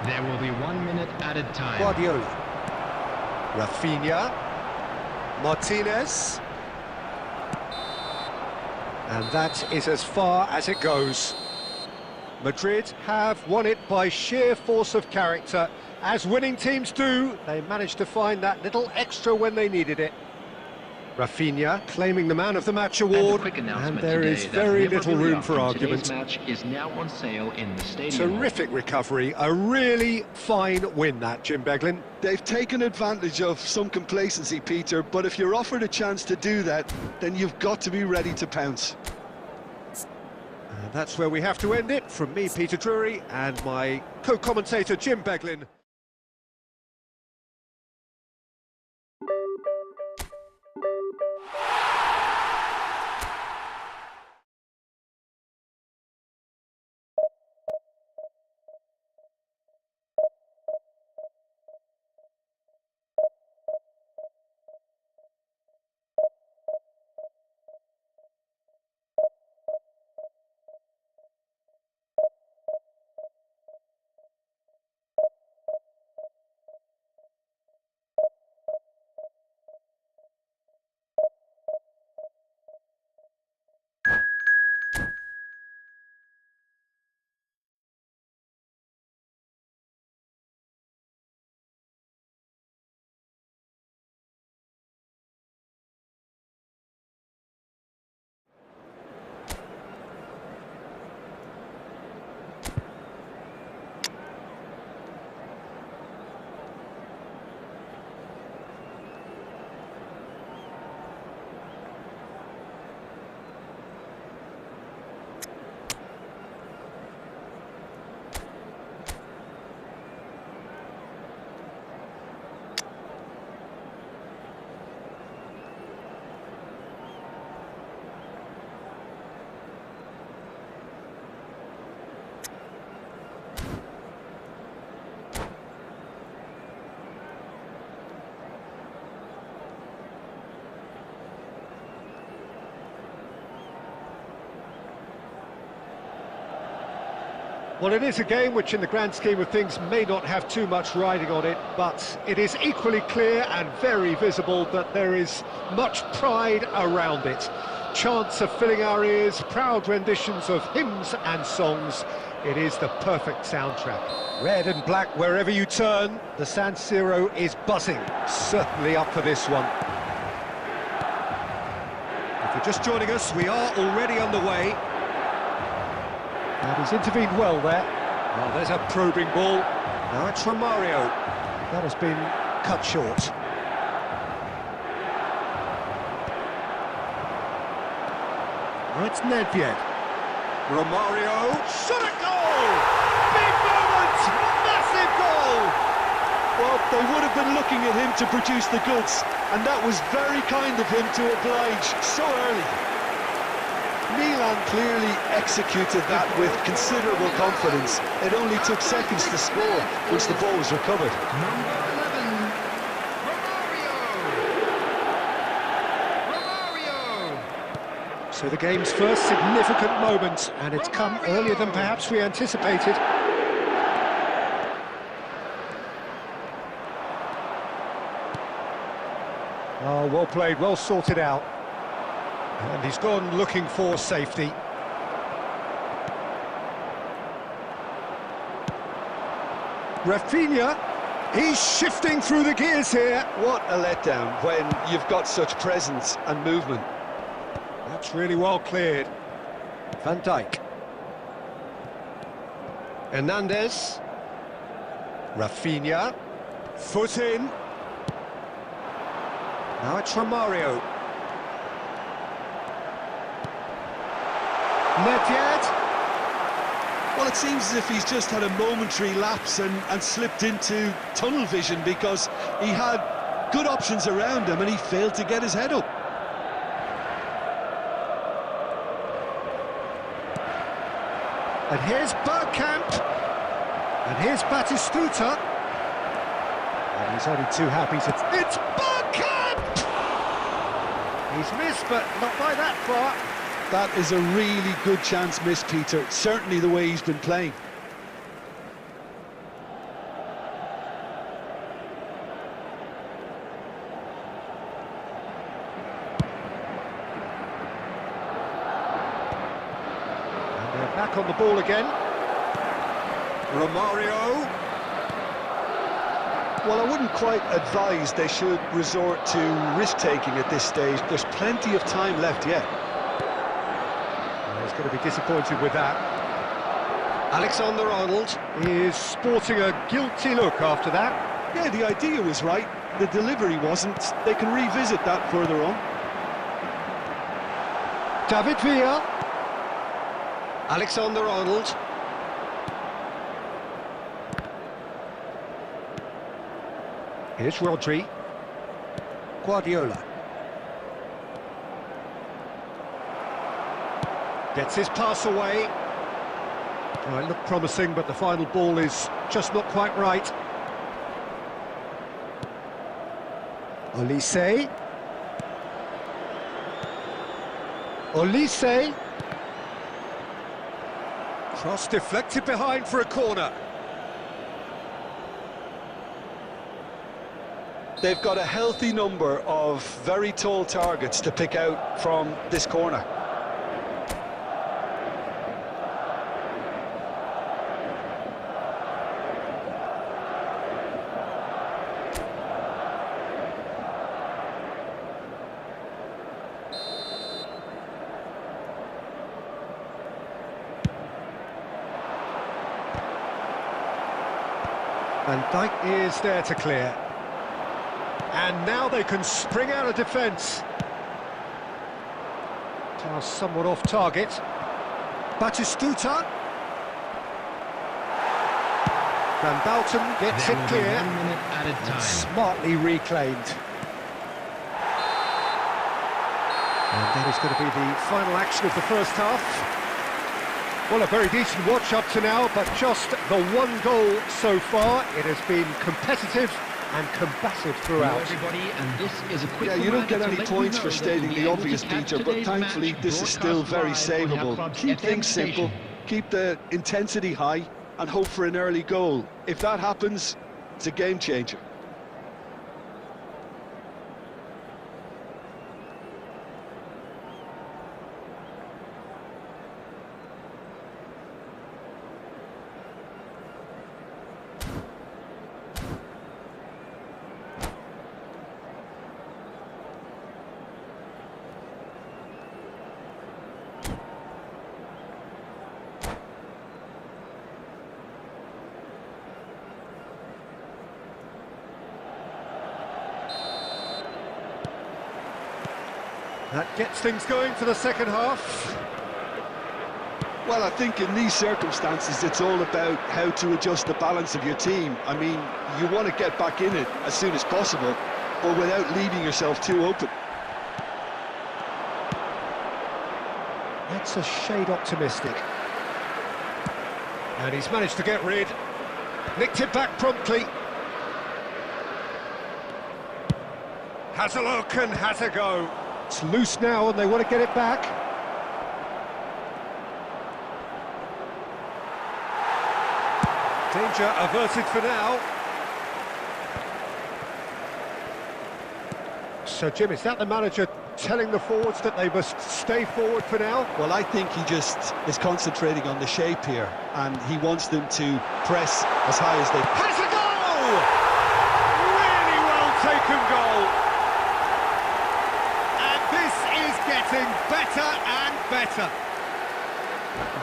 C: There will be 1 minute added time.
A: Guardiola. Rafinha. Martinez. And that is as far as it goes. Madrid have won it by sheer force of character. As winning teams do, they managed to find that little extra when they needed it. Rafinha claiming the Man of the Match award, and there is very little room for argument.
C: Match is now on sale in the stadium.
A: Terrific recovery, a really fine win that, Jim Beglin.
B: They've taken advantage of some complacency, Peter, but if you're offered a chance to do that, then you've got to be ready to pounce.
A: And that's where we have to end it. From me, Peter Drury, and my co-commentator, Jim Beglin. Well, it is a game which in the grand scheme of things may not have too much riding on it, but it is equally clear and very visible that there is much pride around it. Chants are filling our ears, proud renditions of hymns and songs. It is the perfect soundtrack. Red and black wherever you turn, the San Siro is buzzing. Certainly up for this one. If you're just joining us, we are already underway. And he's intervened well there. Oh, there's a probing ball. Now it's from Mario. That has been cut short. Now it's Nedved. Romario, shot a goal! Big moment! Massive goal!
B: Well, they would have been looking at him to produce the goods, and that was very kind of him to oblige so early. Milan clearly executed that with considerable confidence. It only took seconds to score once the ball was recovered.
C: Number 11, Romario.
A: So the game's first significant moment, and it's come earlier than perhaps we anticipated. Oh, well played, well sorted out. And he's gone looking for safety. Rafinha, he's shifting through the gears here.
B: What a letdown when you've got such presence and movement.
A: That's really well cleared. Van Dijk. Hernandez. Rafinha. Foot in. Now it's from Mario. Nedved.
B: Well, it seems as if he's just had a momentary lapse and slipped into tunnel vision because he had good options around him and he failed to get his head up.
A: And here's Bergkamp. And here's Batistuta. And he's only too happy to... It's Bergkamp! He's missed, but not by that far.
B: That is a really good chance miss, Peter. Certainly the way he's been playing.
A: And they're back on the ball again. Romario.
B: Well, I wouldn't quite advise they should resort to risk-taking at this stage. There's plenty of time left yet.
A: He's going to be disappointed with that. Alexander-Arnold is sporting a guilty look after that.
B: Yeah, the idea was right. The delivery wasn't. They can revisit that further on.
A: David Villa. Alexander-Arnold. Here's Rodri. Guardiola. Gets his pass away. Oh, it looked promising, but the final ball is just not quite right. Olise. Olise. Cross deflected behind for a corner.
B: They've got a healthy number of very tall targets to pick out from this corner.
A: Van Dijk is there to clear. And now they can spring out of defence. Pass somewhat off target. Batistuta. Van Bouten gets it clear.
C: 1 minute added time.
A: Smartly reclaimed. And that is going to be the final action of the first half. Well, a very decent watch up to now, but just the one goal so far. It has been competitive and combative throughout.
C: Hello everybody, and this is a quick
B: Yeah, you don't get any
C: reminder to let
B: points
C: you
B: for
C: know that
B: stating
C: you'll be
B: the
C: able to
B: obvious,
C: catch
B: Peter, but
C: today's
B: thankfully
C: match
B: this is still
C: broadcast
B: very
C: live on our
B: savable.
C: club's
B: Keep
C: FM
B: things simple,
C: station.
B: keep the intensity high and hope for an early goal. If that happens, it's a game changer.
A: That gets things going for the second half.
B: Well, I think in these circumstances, it's all about how to adjust the balance of your team. I mean, you want to get back in it as soon as possible, but without leaving yourself too open.
A: That's a shade optimistic. And he's managed to get rid. Nicked it back promptly. Has a look and has a go. It's loose now and they want to get it back. Danger averted for now. So, Jim, is that the manager telling the forwards that they must stay forward for now?
B: Well, I think he just is concentrating on the shape here, and he wants them to press as high as they...
A: Has a goal! Really well taken goal. And this is getting better and better.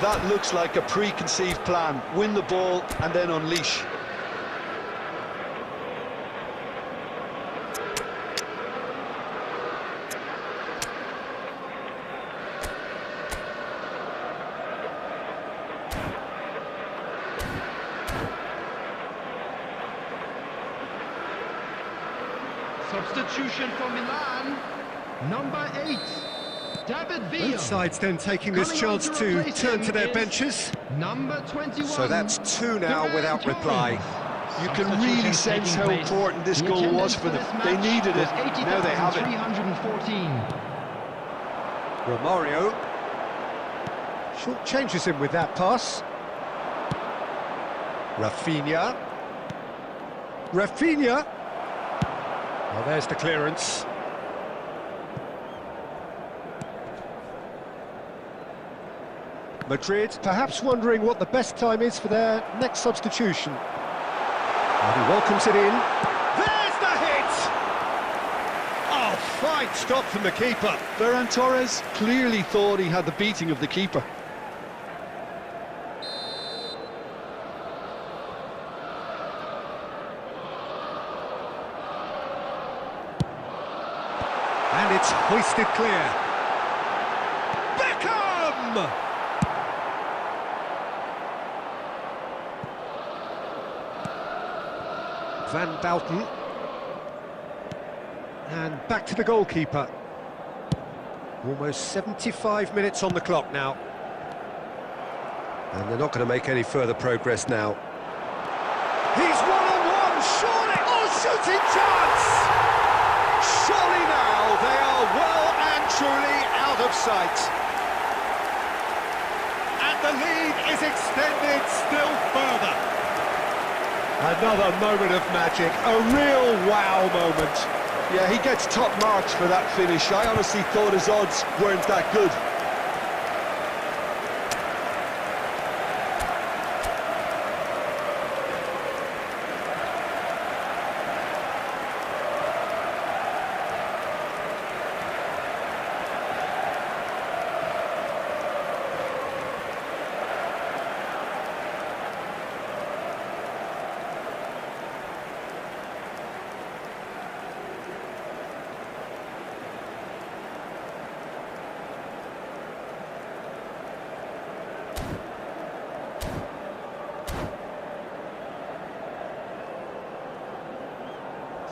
B: That looks like a preconceived plan. Win the ball and then unleash.
C: Substitution for Milan, number 8, David Villa.
A: Both sides then taking this chance to turn to their benches.
C: Number 21.
A: So that's 2 now without reply.
B: You can really sense how important this goal was for them. They needed it, now they have it.
C: 314.
A: Romario. Short changes him with that pass. Rafinha. Rafinha. Well, there's the clearance. Madrid perhaps wondering what the best time is for their next substitution. And he welcomes it in. There's the hit! Oh, fine stop from the keeper.
B: Ferran Torres clearly thought he had the beating of the keeper.
A: And it's hoisted clear. Beckham! Van Bouten. And back to the goalkeeper. Almost 75 minutes on the clock now. And they're not going to make any further progress now. He's one-on-one, surely! Oh, shooting chance! Surely now they are well and truly out of sight. And the lead is extended still further. Another moment of magic, a real wow moment.
B: Yeah, he gets top marks for that finish. I honestly thought his odds weren't that good.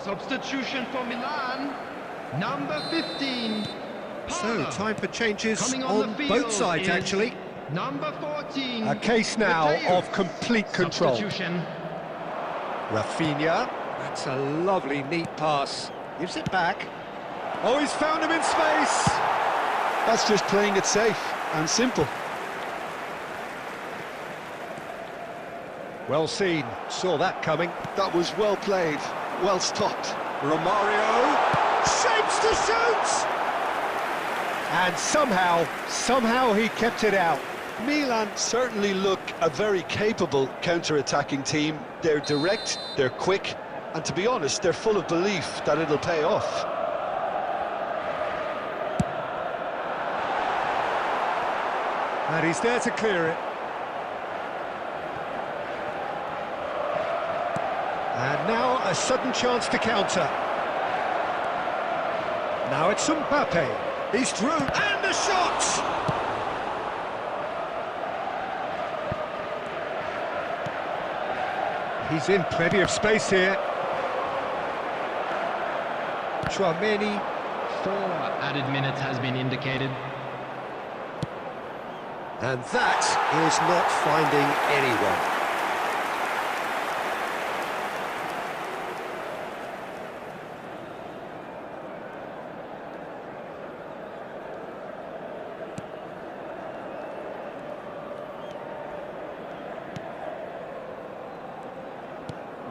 C: Substitution for Milan, number 15.
A: So, time for changes
C: Coming
A: on
C: the field
A: both sides,
C: is
A: actually.
C: Number 14.
A: A case now of complete control.
C: Substitution.
A: Rafinha, that's a lovely, neat pass. Gives it back. Oh, he's found him in space!
B: That's just playing it safe and simple.
A: Well seen, saw that coming.
B: That was well played, well stopped.
A: Romario shapes to shoot! And somehow he kept it out.
B: Milan certainly look a very capable counter-attacking team. They're direct, they're quick, and to be honest, they're full of belief that it'll pay off.
A: And he's there to clear it. And now a sudden chance to counter. Now it's Mbappe. He's through, and the shot! He's in plenty of space here. Chouameni.
C: 4 added minutes has been indicated.
A: And that is not finding anyone.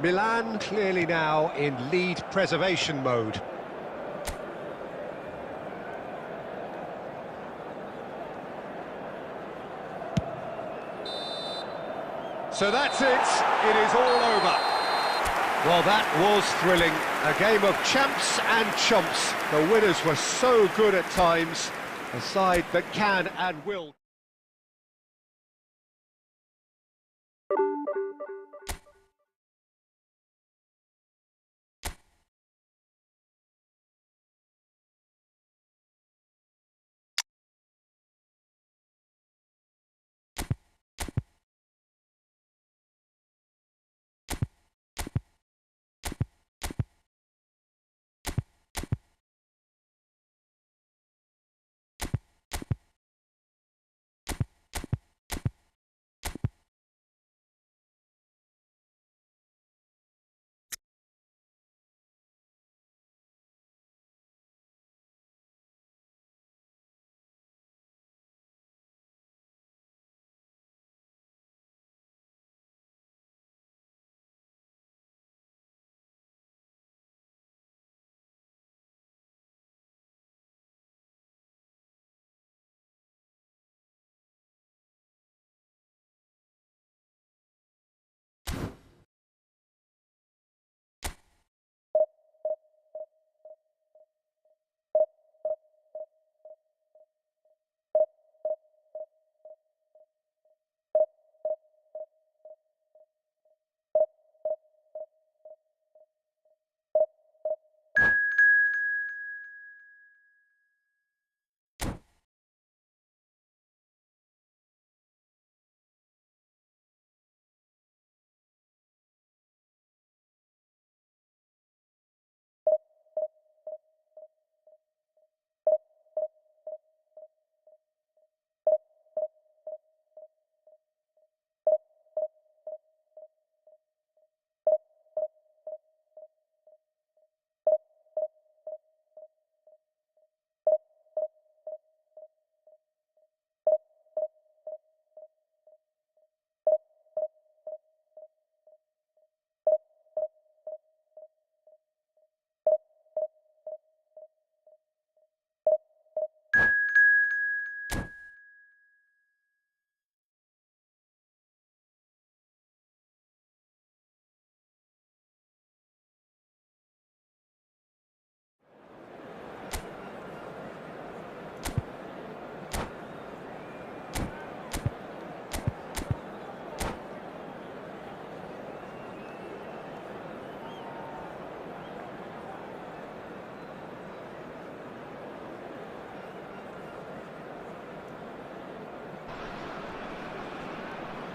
A: Milan clearly now in lead preservation mode. So that's it, it is all over. Well, that was thrilling. A game of champs and chumps. The winners were so good at times. A side that can and will.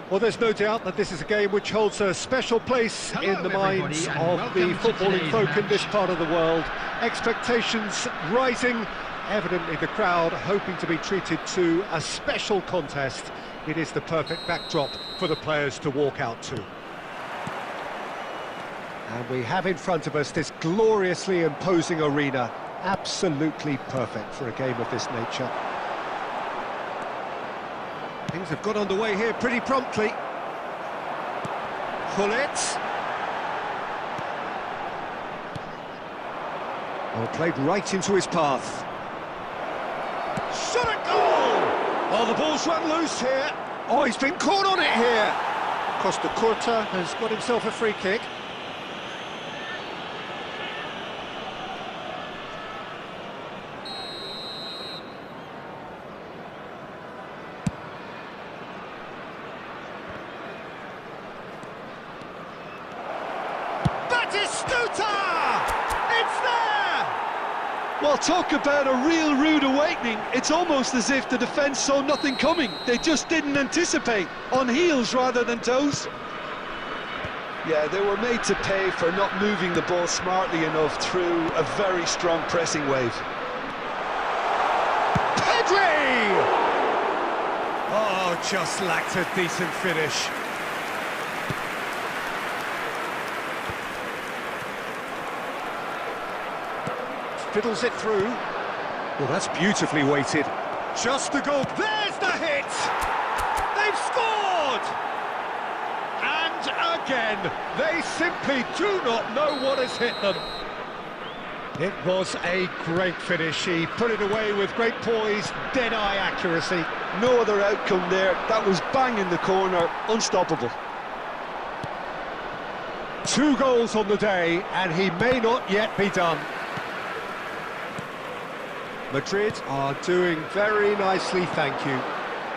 A: Well, there's no doubt that this is a game which holds a special place in the minds of the footballing folk in this part of the world. Expectations rising, evidently the crowd hoping to be treated to a special contest. It is the perfect backdrop for the players to walk out to. And we have in front of us this gloriously imposing arena, absolutely perfect for a game of this nature. Things have got underway here pretty promptly. Pull it. Oh, played right into his path. Shot at goal! Oh, the ball's run loose here. Oh, he's been caught on it here. Costa Curta has got himself a free kick. It's there!
B: Well, talk about a real rude awakening. It's almost as if the defence saw nothing coming. They just didn't anticipate, on heels rather than toes. Yeah, they were made to pay for not moving the ball smartly enough through a very strong pressing wave.
A: Pedri! Oh, just lacked a decent finish. Fiddles it through. Well, that's beautifully weighted. Just a goal. There's the hit! They've scored! And again, they simply do not know what has hit them. It was a great finish. He put it away with great poise, dead-eye accuracy.
B: No other outcome there. That was bang in the corner, unstoppable.
A: 2 goals on the day, and he may not yet be done. Madrid are doing very nicely, thank you.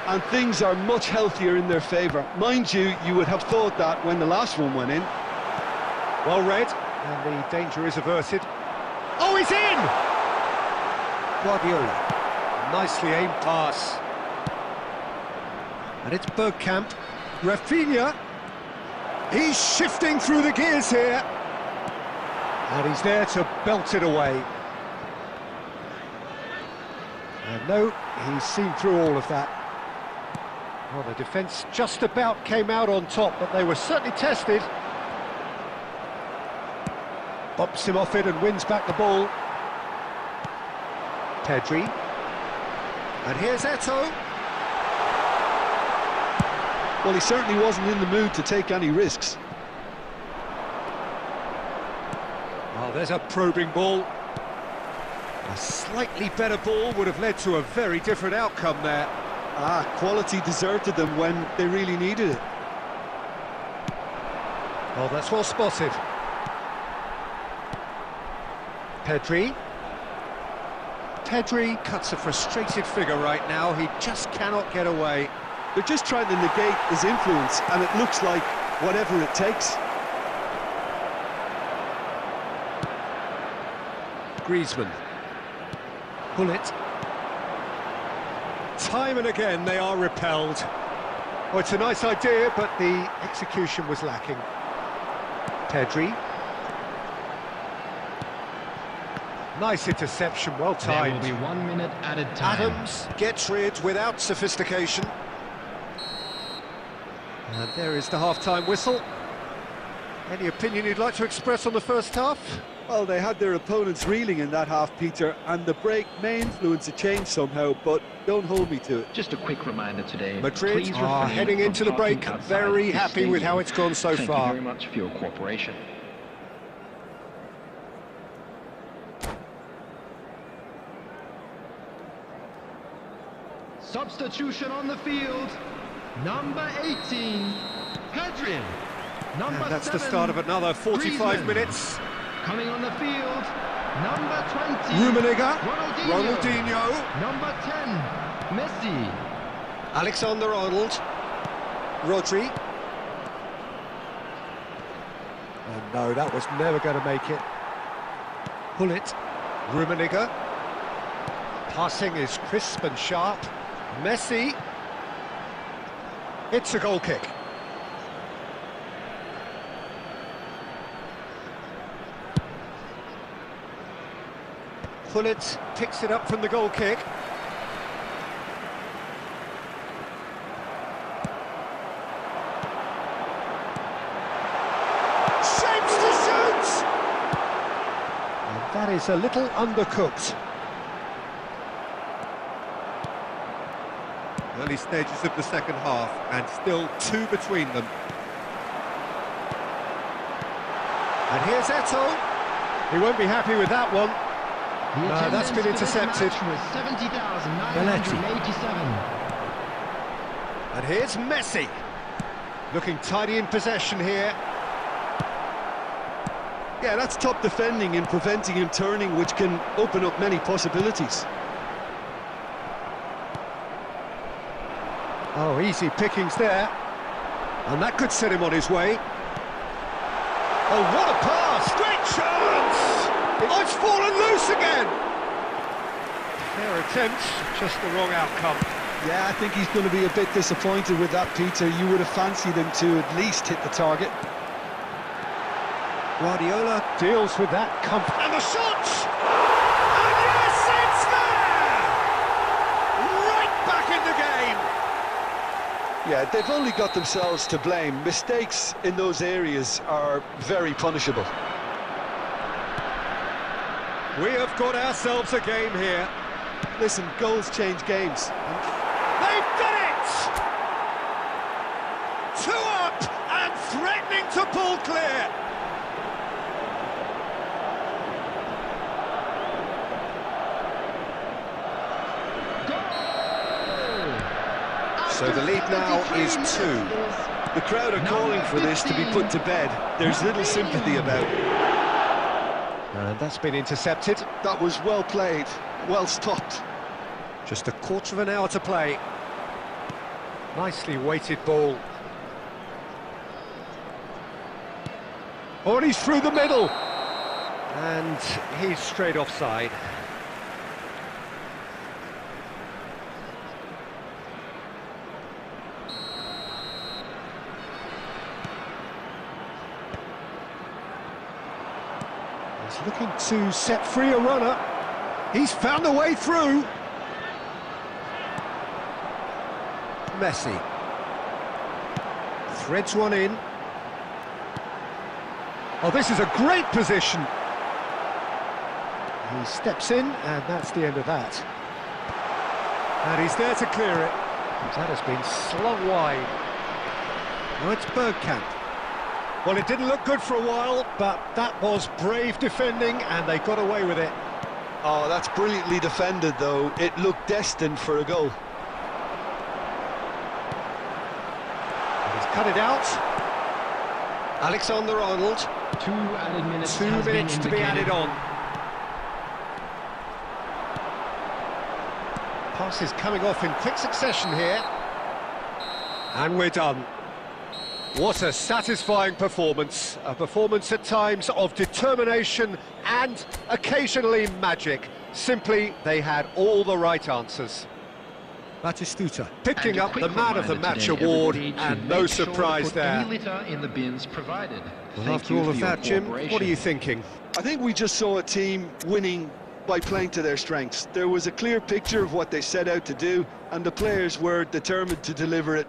B: And things are much healthier in their favour. Mind you, you would have thought that when the last one went in.
A: Well read, and the danger is averted. Oh, he's in! Guardiola, nicely aimed pass. And it's Bergkamp. Rafinha. He's shifting through the gears here. And he's there to belt it away. And no, he's seen through all of that. Well, the defence just about came out on top, but they were certainly tested. Bops him off it and wins back the ball. Pedri. And here's Eto'o.
B: Well, he certainly wasn't in the mood to take any risks.
A: Oh, there's a probing ball. A slightly better ball would have led to a very different outcome there.
B: Quality deserted them when they really needed it.
A: Oh, that's well spotted. Pedri. Pedri cuts a frustrated figure right now. He just cannot get away.
B: They're just trying to negate his influence, and it looks like whatever it takes.
A: Griezmann. Pull it. Time and again they are repelled. Oh, it's a nice idea, but the execution was lacking. Pedri. Nice interception, well timed.
C: There will be 1 minute added time.
A: Adams gets rid without sophistication. And there is the half-time whistle. Any opinion you'd like to express on the first half?
B: Well, they had their opponents reeling in that half, Peter, and the break may influence a change somehow, but don't hold me to it.
C: Just a quick reminder today.
A: Madrid are heading into the break, very happy with how it's gone so far.
C: Thank you very much for your cooperation. Substitution on the field. Number 18, Pedri. Number
A: And that's
C: 7,
A: the start of another 45
C: Griezmann.
A: minutes.
C: Coming on the field, number 20,
A: Rummenigge.
C: Ronaldinho. Number 10, Messi.
A: Alexander-Arnold. Rodri. Oh no, that was never going to make it. Pull it. Rummenigge. Passing is crisp and sharp. Messi. It's a goal kick. Pullet picks it up from the goal kick. Shapes to shoot! And that is a little undercooked. Early stages of the second half, and still 2 between them. And here's Eto'o. He won't be happy with that one.
C: The
A: That's been intercepted.
C: Was 70,987.
A: And here's Messi. Looking tidy in possession here.
B: Yeah, that's top defending and preventing him turning, which can open up many possibilities.
A: Oh, easy pickings there. And that could set him on his way. Oh, what a pass! Great chance! Oh, it's fallen loose again! Fair attempt, just the wrong outcome.
B: Yeah, I think he's going to be a bit disappointed with that, Peter. You would have fancied him to at least hit the target.
A: Guardiola deals with that comfort. And the shot! And yes, it's there! Right back in the game!
B: Yeah, they've only got themselves to blame. Mistakes in those areas are very punishable.
A: We have got ourselves a game here.
B: Listen, goals change games.
A: They've done it! 2 up and threatening to pull clear. So the lead now is 2.
B: The crowd are calling for this to be put to bed. There's little sympathy about it.
A: And that's been intercepted.
B: That was well played, well stopped.
A: Just a quarter of an hour to play. Nicely weighted ball. Oh, and he's through the middle. And he's straight offside. He's looking to set free a runner. He's found a way through. Messi. Threads one in. Oh, this is a great position. He steps in, and that's the end of that. And he's there to clear it. That has been slung wide. Now it's Bergkamp. Well, it didn't look good for a while, but that was brave defending, and they got away with it.
B: Oh, that's brilliantly defended, though. It looked destined for a goal.
A: He's cut it out. Alexander-Arnold.
C: 2 added minutes.
A: 2 minutes to be added on. Passes coming off in quick succession here. And we're done. What a satisfying performance. A performance at times of determination and occasionally magic. Simply, they had all the right answers. Batistuta picking up the Man of the Match award, and no surprise there.
C: Any litter in the bins provided.
A: Well, after all of that, Jim, what are you thinking?
B: I think we just saw a team winning by playing to their strengths. There was a clear picture of what they set out to do, and the players were determined to deliver it.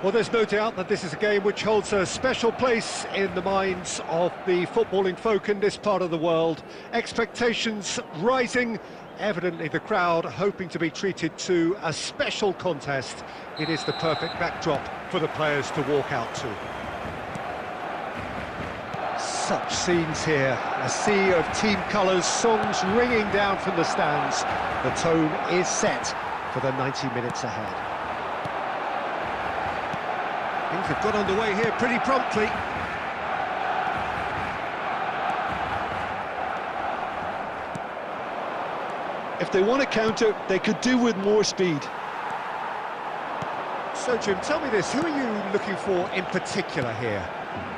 A: Well, there's no doubt that this is a game which holds a special place in the minds of the footballing folk in this part of the world. Expectations rising, evidently the crowd hoping to be treated to a special contest. It is the perfect backdrop for the players to walk out to. Such scenes here, a sea of team colours, songs ringing down from the stands. The tone is set for the 90 minutes ahead. Things have got underway here pretty promptly.
B: If they want to counter, they could do with more speed.
A: So, Jim, tell me this, who are you looking for in particular here?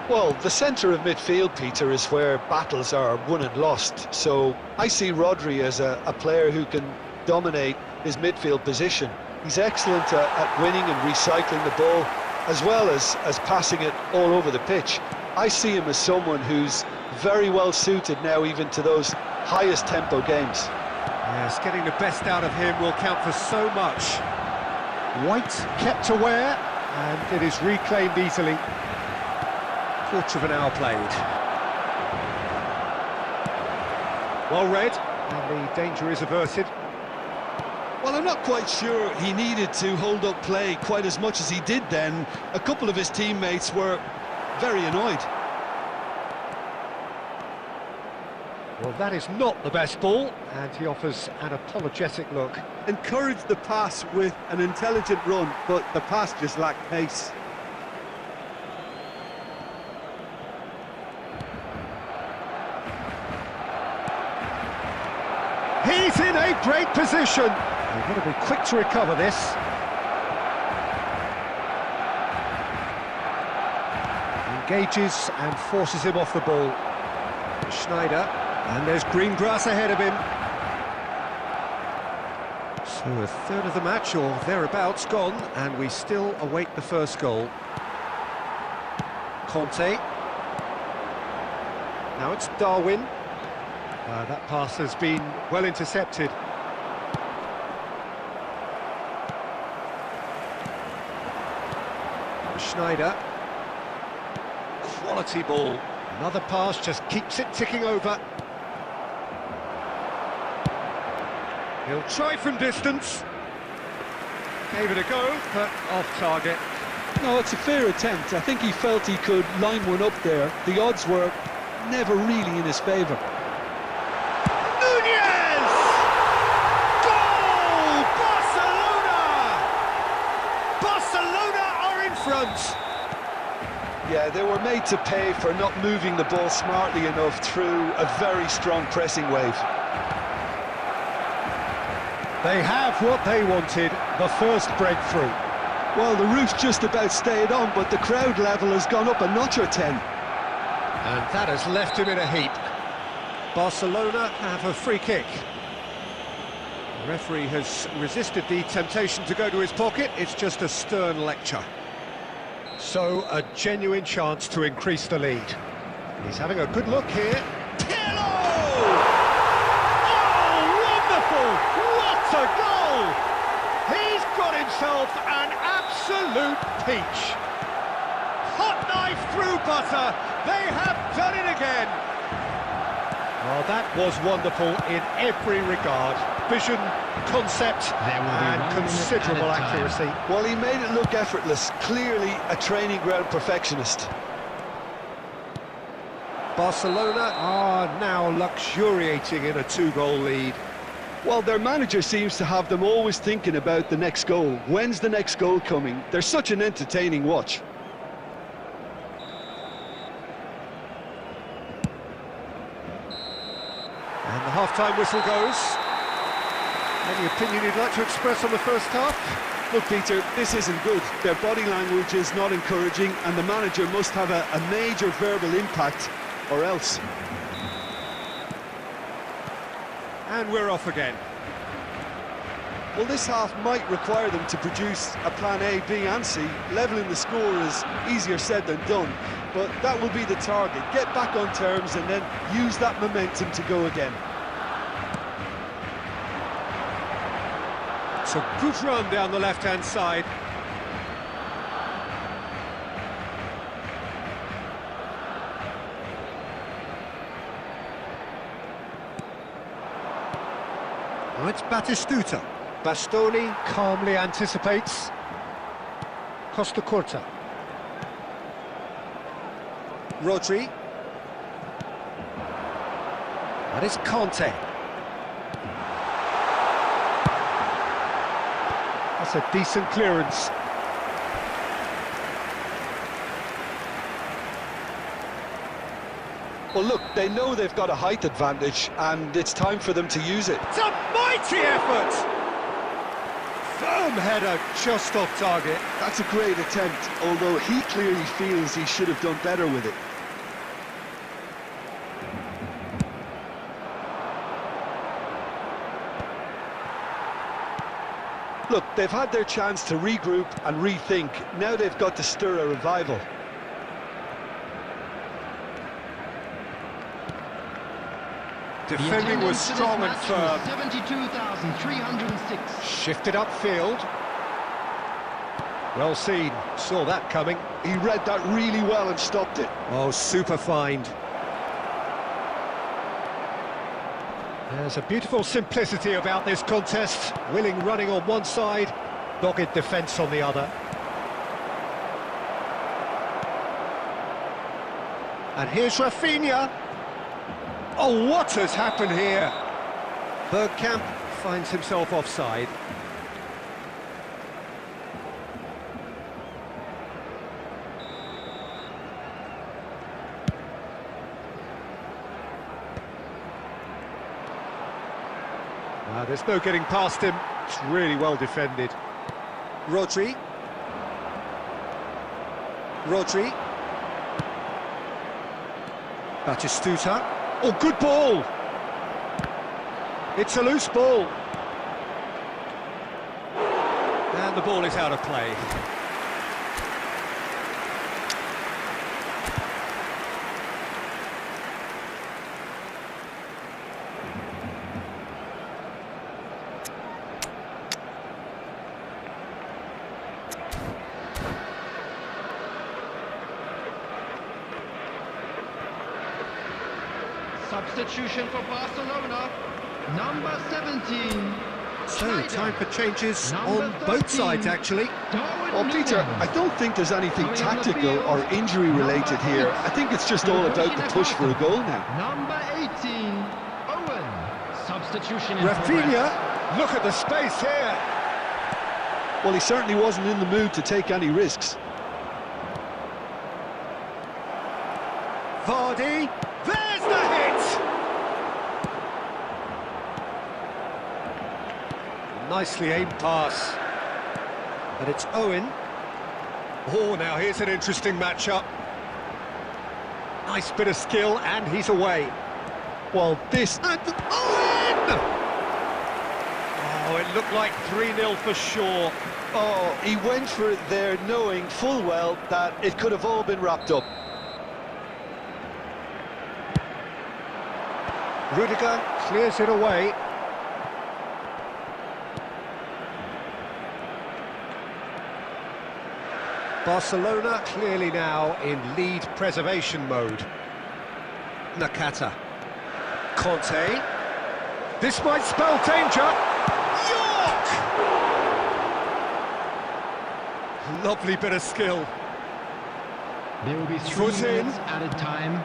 B: Well, the centre of midfield, Peter, is where battles are won and lost. So I see Rodri as a player who can dominate his midfield position. He's excellent at winning and recycling the ball, as well as passing it all over the pitch. I see him as someone who's very well suited now even to those highest tempo games.
A: Yes, getting the best out of him will count for so much. White kept aware, and it is reclaimed easily. Quarter of an hour played. Well read, and the danger is averted.
B: Well, I'm not quite sure he needed to hold up play quite as much as he did then. A couple of his teammates were very annoyed.
A: Well, that is not the best ball, and he offers an apologetic look.
D: Encouraged the pass with an intelligent run, but the pass just lacked pace.
A: He's in a great position. They've got to be quick to recover this. Engages and forces him off the ball. Schneider, and there's green grass ahead of him. So a third of the match, or thereabouts, gone, and we still await the first goal. Conte. Now it's Darwin. That pass has been well intercepted. Schneider. Quality ball. Another pass just keeps it ticking over. He'll try from distance. Gave it a go, but off target.
B: No, it's a fair attempt. I think he felt he could line one up there. The odds were never really in his favour. Yeah, they were made to pay for not moving the ball smartly enough through a very strong pressing wave.
A: They have what they wanted, the first breakthrough.
B: Well, the roof's just about stayed on, but the crowd level has gone up a notch or 10.
A: And that has left him in a heap. Barcelona have a free kick. The referee has resisted the temptation to go to his pocket. It's just a stern lecture. So, a genuine chance to increase the lead. He's having a good look here. Pirlo! Oh, wonderful! What a goal! He's got himself an absolute peach. Hot knife through butter. They have done it again. Well, that was wonderful in every regard. Vision, concept, and considerable accuracy.
B: Well, he made it look effortless. Clearly a training ground perfectionist.
A: Barcelona are now luxuriating in a two-goal lead.
B: Well, their manager seems to have them always thinking about the next goal. When's the next goal coming? They're such an entertaining watch.
A: And the half-time whistle goes. Any opinion you'd like to express on the first half?
D: Look, Peter, this isn't good. Their body language is not encouraging, and the manager must have a major verbal impact, or else.
A: And we're off again.
D: Well, this half might require them to produce a plan A, B and C. Levelling the score is easier said than done, but that will be the target. Get back on terms and then use that momentum to go again.
A: It's a good run down the left-hand side. Oh, it's Batistuta. Bastoni calmly anticipates. Costa Curta. Rodri. And it's Conte. That's a decent clearance.
B: Well, look, they know they've got a height advantage, and it's time for them to use it.
A: It's a mighty effort! Firm header, just off target.
D: That's a great attempt, although he clearly feels he should have done better with it.
B: Look, they've had their chance to regroup and rethink. Now they've got to stir a revival.
A: Defending was strong and firm.
C: 72,306.
A: Shifted upfield. Well seen, saw that coming.
B: He read that really well and stopped it.
A: Oh, super find. There's a beautiful simplicity about this contest. Willing running on one side, dogged defence on the other. And here's Rafinha. Oh, what has happened here? Bergkamp finds himself offside. There's no getting past him. It's really well defended. Rodri. Batistuta. Oh, good ball! It's a loose ball. And the ball is out of play.
C: Substitution for Barcelona, number 17.
A: So, time for changes
C: Number
A: on
C: 13,
A: both sides, actually.
B: Well, Peter, I don't think there's anything tactical or injury related here. I think it's just all about the push for a goal now.
C: Number 18, Owen. Substitution in
A: Rafinha, look at the space here.
B: Well, he certainly wasn't in the mood to take any risks.
A: Vardy, there's the hit! Nicely aimed pass. And it's Owen. Oh, now here's an interesting matchup. Nice bit of skill, and he's away.
B: Well, this...
A: And Owen! Oh, it looked like 3-0 for sure.
B: Oh, he went for it there knowing full well that it could have all been wrapped up.
A: Rudiger clears it away. Barcelona clearly now in lead preservation mode. Nakata. Conte. This might spell danger. York! Lovely bit of skill.
C: There will be 3
A: Foot in.
C: minutes added time.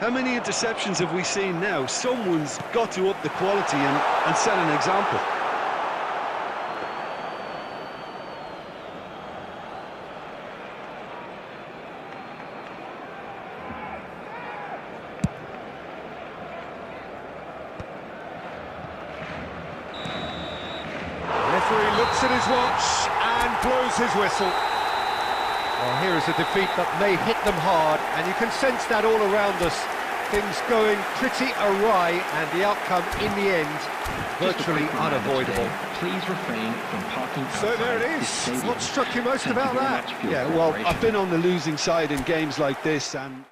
B: How many interceptions have we seen now? Someone's got to up the quality and set an example.
A: Referee looks at his watch and blows his whistle. Well, here is a defeat that may hit them hard, and you can sense that all around us. Things going pretty awry, and the outcome in the end virtually unavoidable.
E: Please refrain from parking outside.
A: So there it
E: this
A: is.
E: stadium.
A: What struck you most
E: Thank you
A: about
E: very
A: that?
E: much for your
B: Yeah, well,
E: cooperation.
B: I've been on the losing side in games like this, and...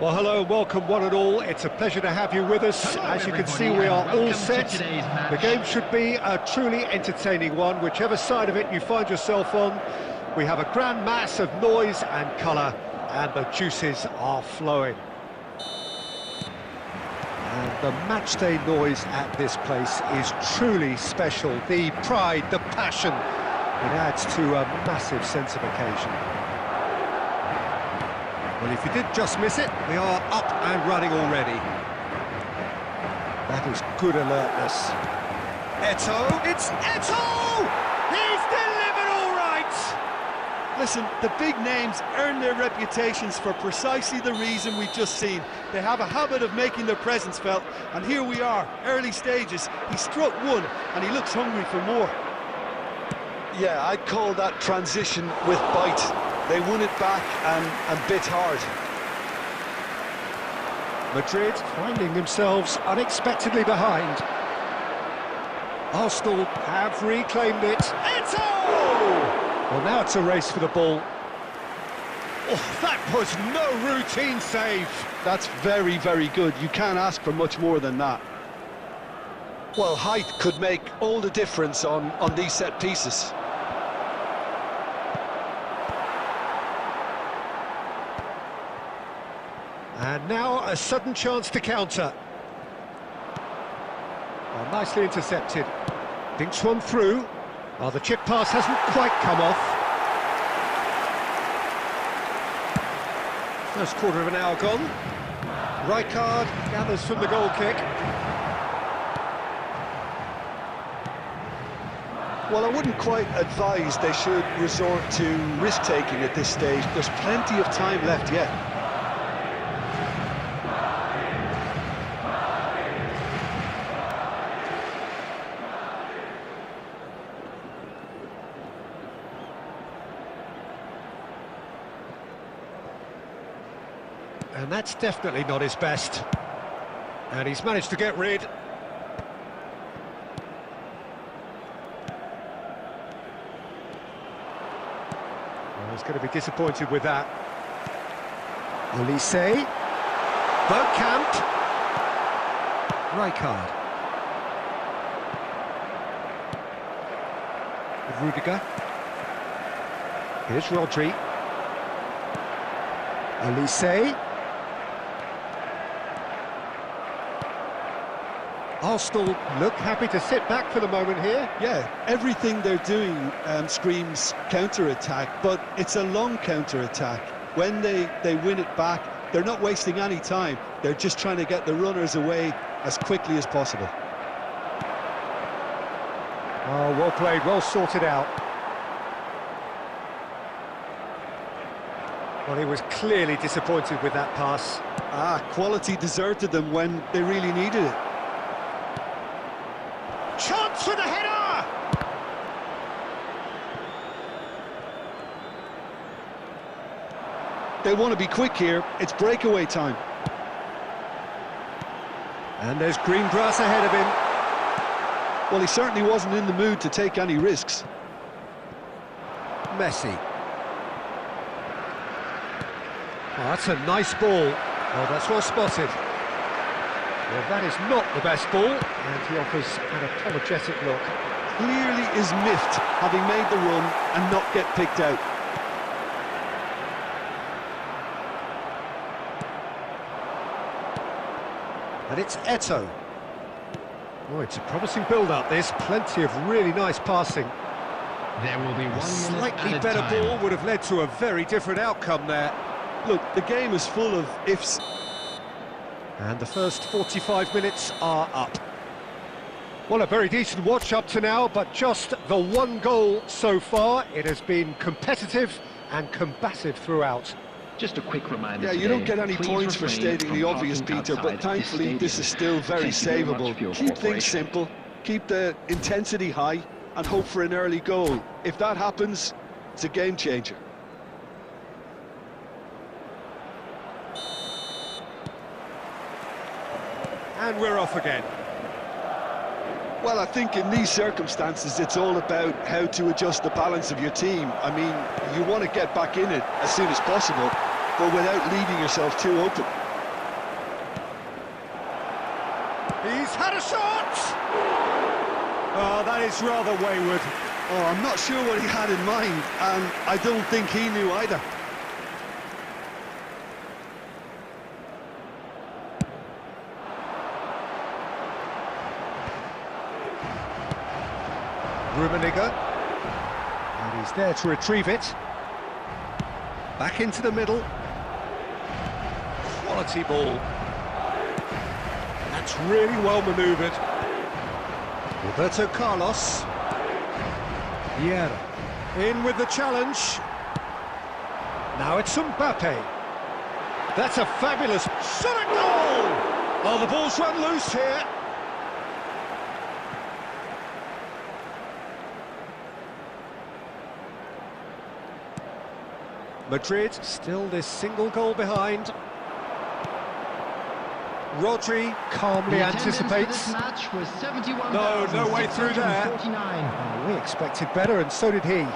A: Well, hello and welcome one and all. It's a pleasure to have you with us.
C: Hello,
A: As you can see,
C: everybody,
A: we are
C: and
A: all
C: welcome to
A: set.
C: today's match.
A: The game should be a truly entertaining one, whichever side of it you find yourself on. We have a grand mass of noise and colour, and the juices are flowing. And the matchday noise at this place is truly special. The pride, the passion, it adds to a massive sense of occasion. Well, if you did just miss it, we are up and running already. That is good alertness. Eto'o, it's Eto'o! He's delivered all right!
D: Listen, the big names earn their reputations for precisely the reason we've just seen. They have a habit of making their presence felt, and here we are, early stages. He struck one, and he looks hungry for more.
B: Yeah, I'd call that transition with bite. They won it back and bit hard.
A: Madrid finding themselves unexpectedly behind. Arsenal have reclaimed it. Eto'o! Well, now it's a race for the ball. Oh, that was no routine save.
B: That's very, very good. You can't ask for much more than that. Well, height could make all the difference on these set pieces.
A: And now a sudden chance to counter. Well, nicely intercepted. Dinks one through. Well, the chip pass hasn't quite come off. First quarter of an hour gone. Rijkaard gathers from the goal kick.
B: Well, I wouldn't quite advise they should resort to risk-taking at this stage. There's plenty of time left yet.
A: And that's definitely not his best. And he's managed to get rid. Well, he's going to be disappointed with that. Olise. Bergkamp. Rijkaard. Rudiger. Here's Rodri. Elise. Arsenal look happy to sit back for the moment here.
D: Yeah, everything they're doing screams counter-attack, but it's a long counter-attack. When they win it back, they're not wasting any time. They're just trying to get the runners away as quickly as possible.
A: Oh, well played, well sorted out. Well, he was clearly disappointed with that pass.
D: Quality deserted them when they really needed it.
A: Chance for the header!
D: They want to be quick here. It's breakaway time.
A: And there's green grass ahead of him.
D: Well, he certainly wasn't in the mood to take any risks.
A: Messi. Oh, that's a nice ball. Oh, that's well spotted. Well, that is not the best ball, and he offers an apologetic look.
D: Clearly is miffed, having made the run and not get picked out.
A: And it's Eto'o. Oh, it's a promising build-up, this. Plenty of really nice passing.
E: There will be 1 minute
A: Slightly
E: added
A: better
E: time.
A: ball would have led to a very different outcome there.
D: Look, the game is full of ifs.
A: And the first 45 minutes are up. Well, a very decent watch up to now, but just the one goal so far. It has been competitive and combative throughout.
E: Just a quick reminder.
D: Yeah, you
E: today,
D: don't get any
E: please
D: points for
E: refrain
D: stating
E: from
D: the obvious,
E: parking
D: Peter,
E: outside
D: but thankfully this is still very
E: Thank you very much
D: savable.
E: for your
D: Keep things
E: cooperation.
D: simple, keep the intensity high, and hope for an early goal. If that happens, it's a game changer.
A: And we're off again.
D: Well, I think in these circumstances, it's all about how to adjust the balance of your team. I mean, you want to get back in it as soon as possible, but without leaving yourself too open.
A: He's had a shot! Oh, that is rather wayward.
D: Oh, I'm not sure what he had in mind, and I don't think he knew either.
A: Rummenigge, and he's there to retrieve it. Back into the middle. Quality ball. That's really well manoeuvred. Roberto Carlos. Vieira. In with the challenge. Now it's Mbappe. That's a fabulous shot at goal! Oh, the ball's run loose here. Madrid still this single goal behind. Rodri calmly
C: The attendance for
A: anticipates.
C: this match was 71,649.
A: No way through there. Oh, we expected better, and so did he.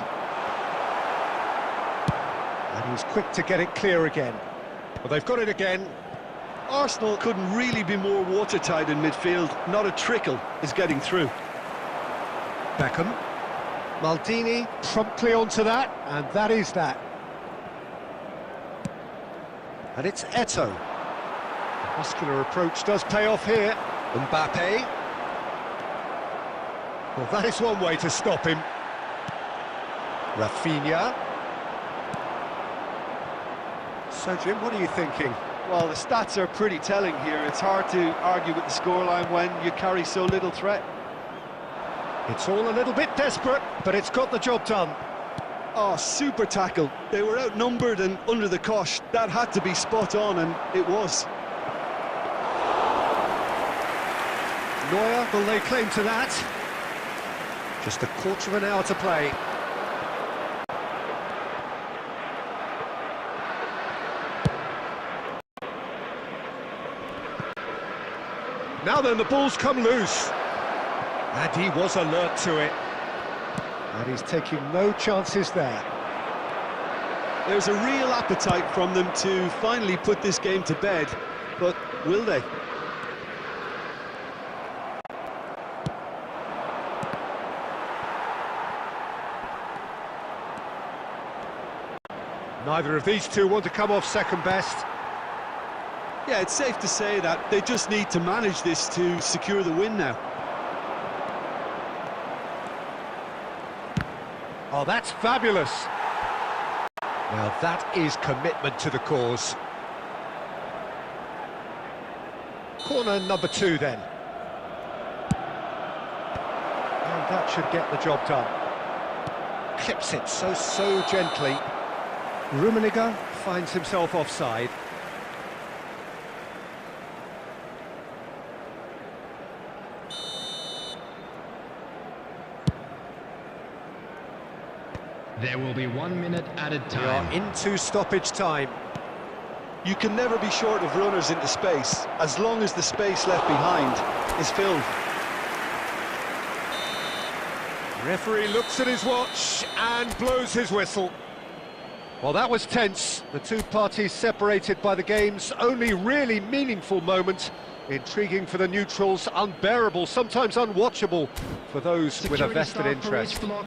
A: And he's quick to get it clear again. Well, they've got it again.
D: Arsenal couldn't really be more watertight in midfield. Not a trickle is getting through.
A: Beckham. Maldini promptly onto that, and that is that. And it's Eto'o. The muscular approach does pay off here. Mbappe. Well, that is one way to stop him. Rafinha. So, Jim, what are you thinking?
D: Well, the stats are pretty telling here. It's hard to argue with the scoreline when you carry so little threat.
A: It's all a little bit desperate, but it's got the job done.
D: Oh, super tackle. They were outnumbered and under the cosh. That had to be spot on, and it was.
A: Neuer will lay claim to that. Just a quarter of an hour to play. Now then, the ball's come loose. And he was alert to it. And he's taking no chances there.
D: There's a real appetite from them to finally put this game to bed, but will they?
A: Neither of these two want to come off second best.
B: Yeah, it's safe to say that they just need to manage this to secure the win now.
A: Oh, that's fabulous. Now that is commitment to the cause. Corner number 2 then. And that should get the job done. Clips it so gently. Rummenigge finds himself offside.
E: There will be 1 minute added
A: We are
E: time.
A: into stoppage time.
B: You can never be short of runners into space, as long as the space left behind is filled.
A: Referee looks at his watch and blows his whistle. Well, that was tense. The two parties separated by the game's only really meaningful moment. Intriguing for the neutrals, unbearable, sometimes unwatchable for those with a
C: Security
A: vested
C: staff parades
A: interest.
C: for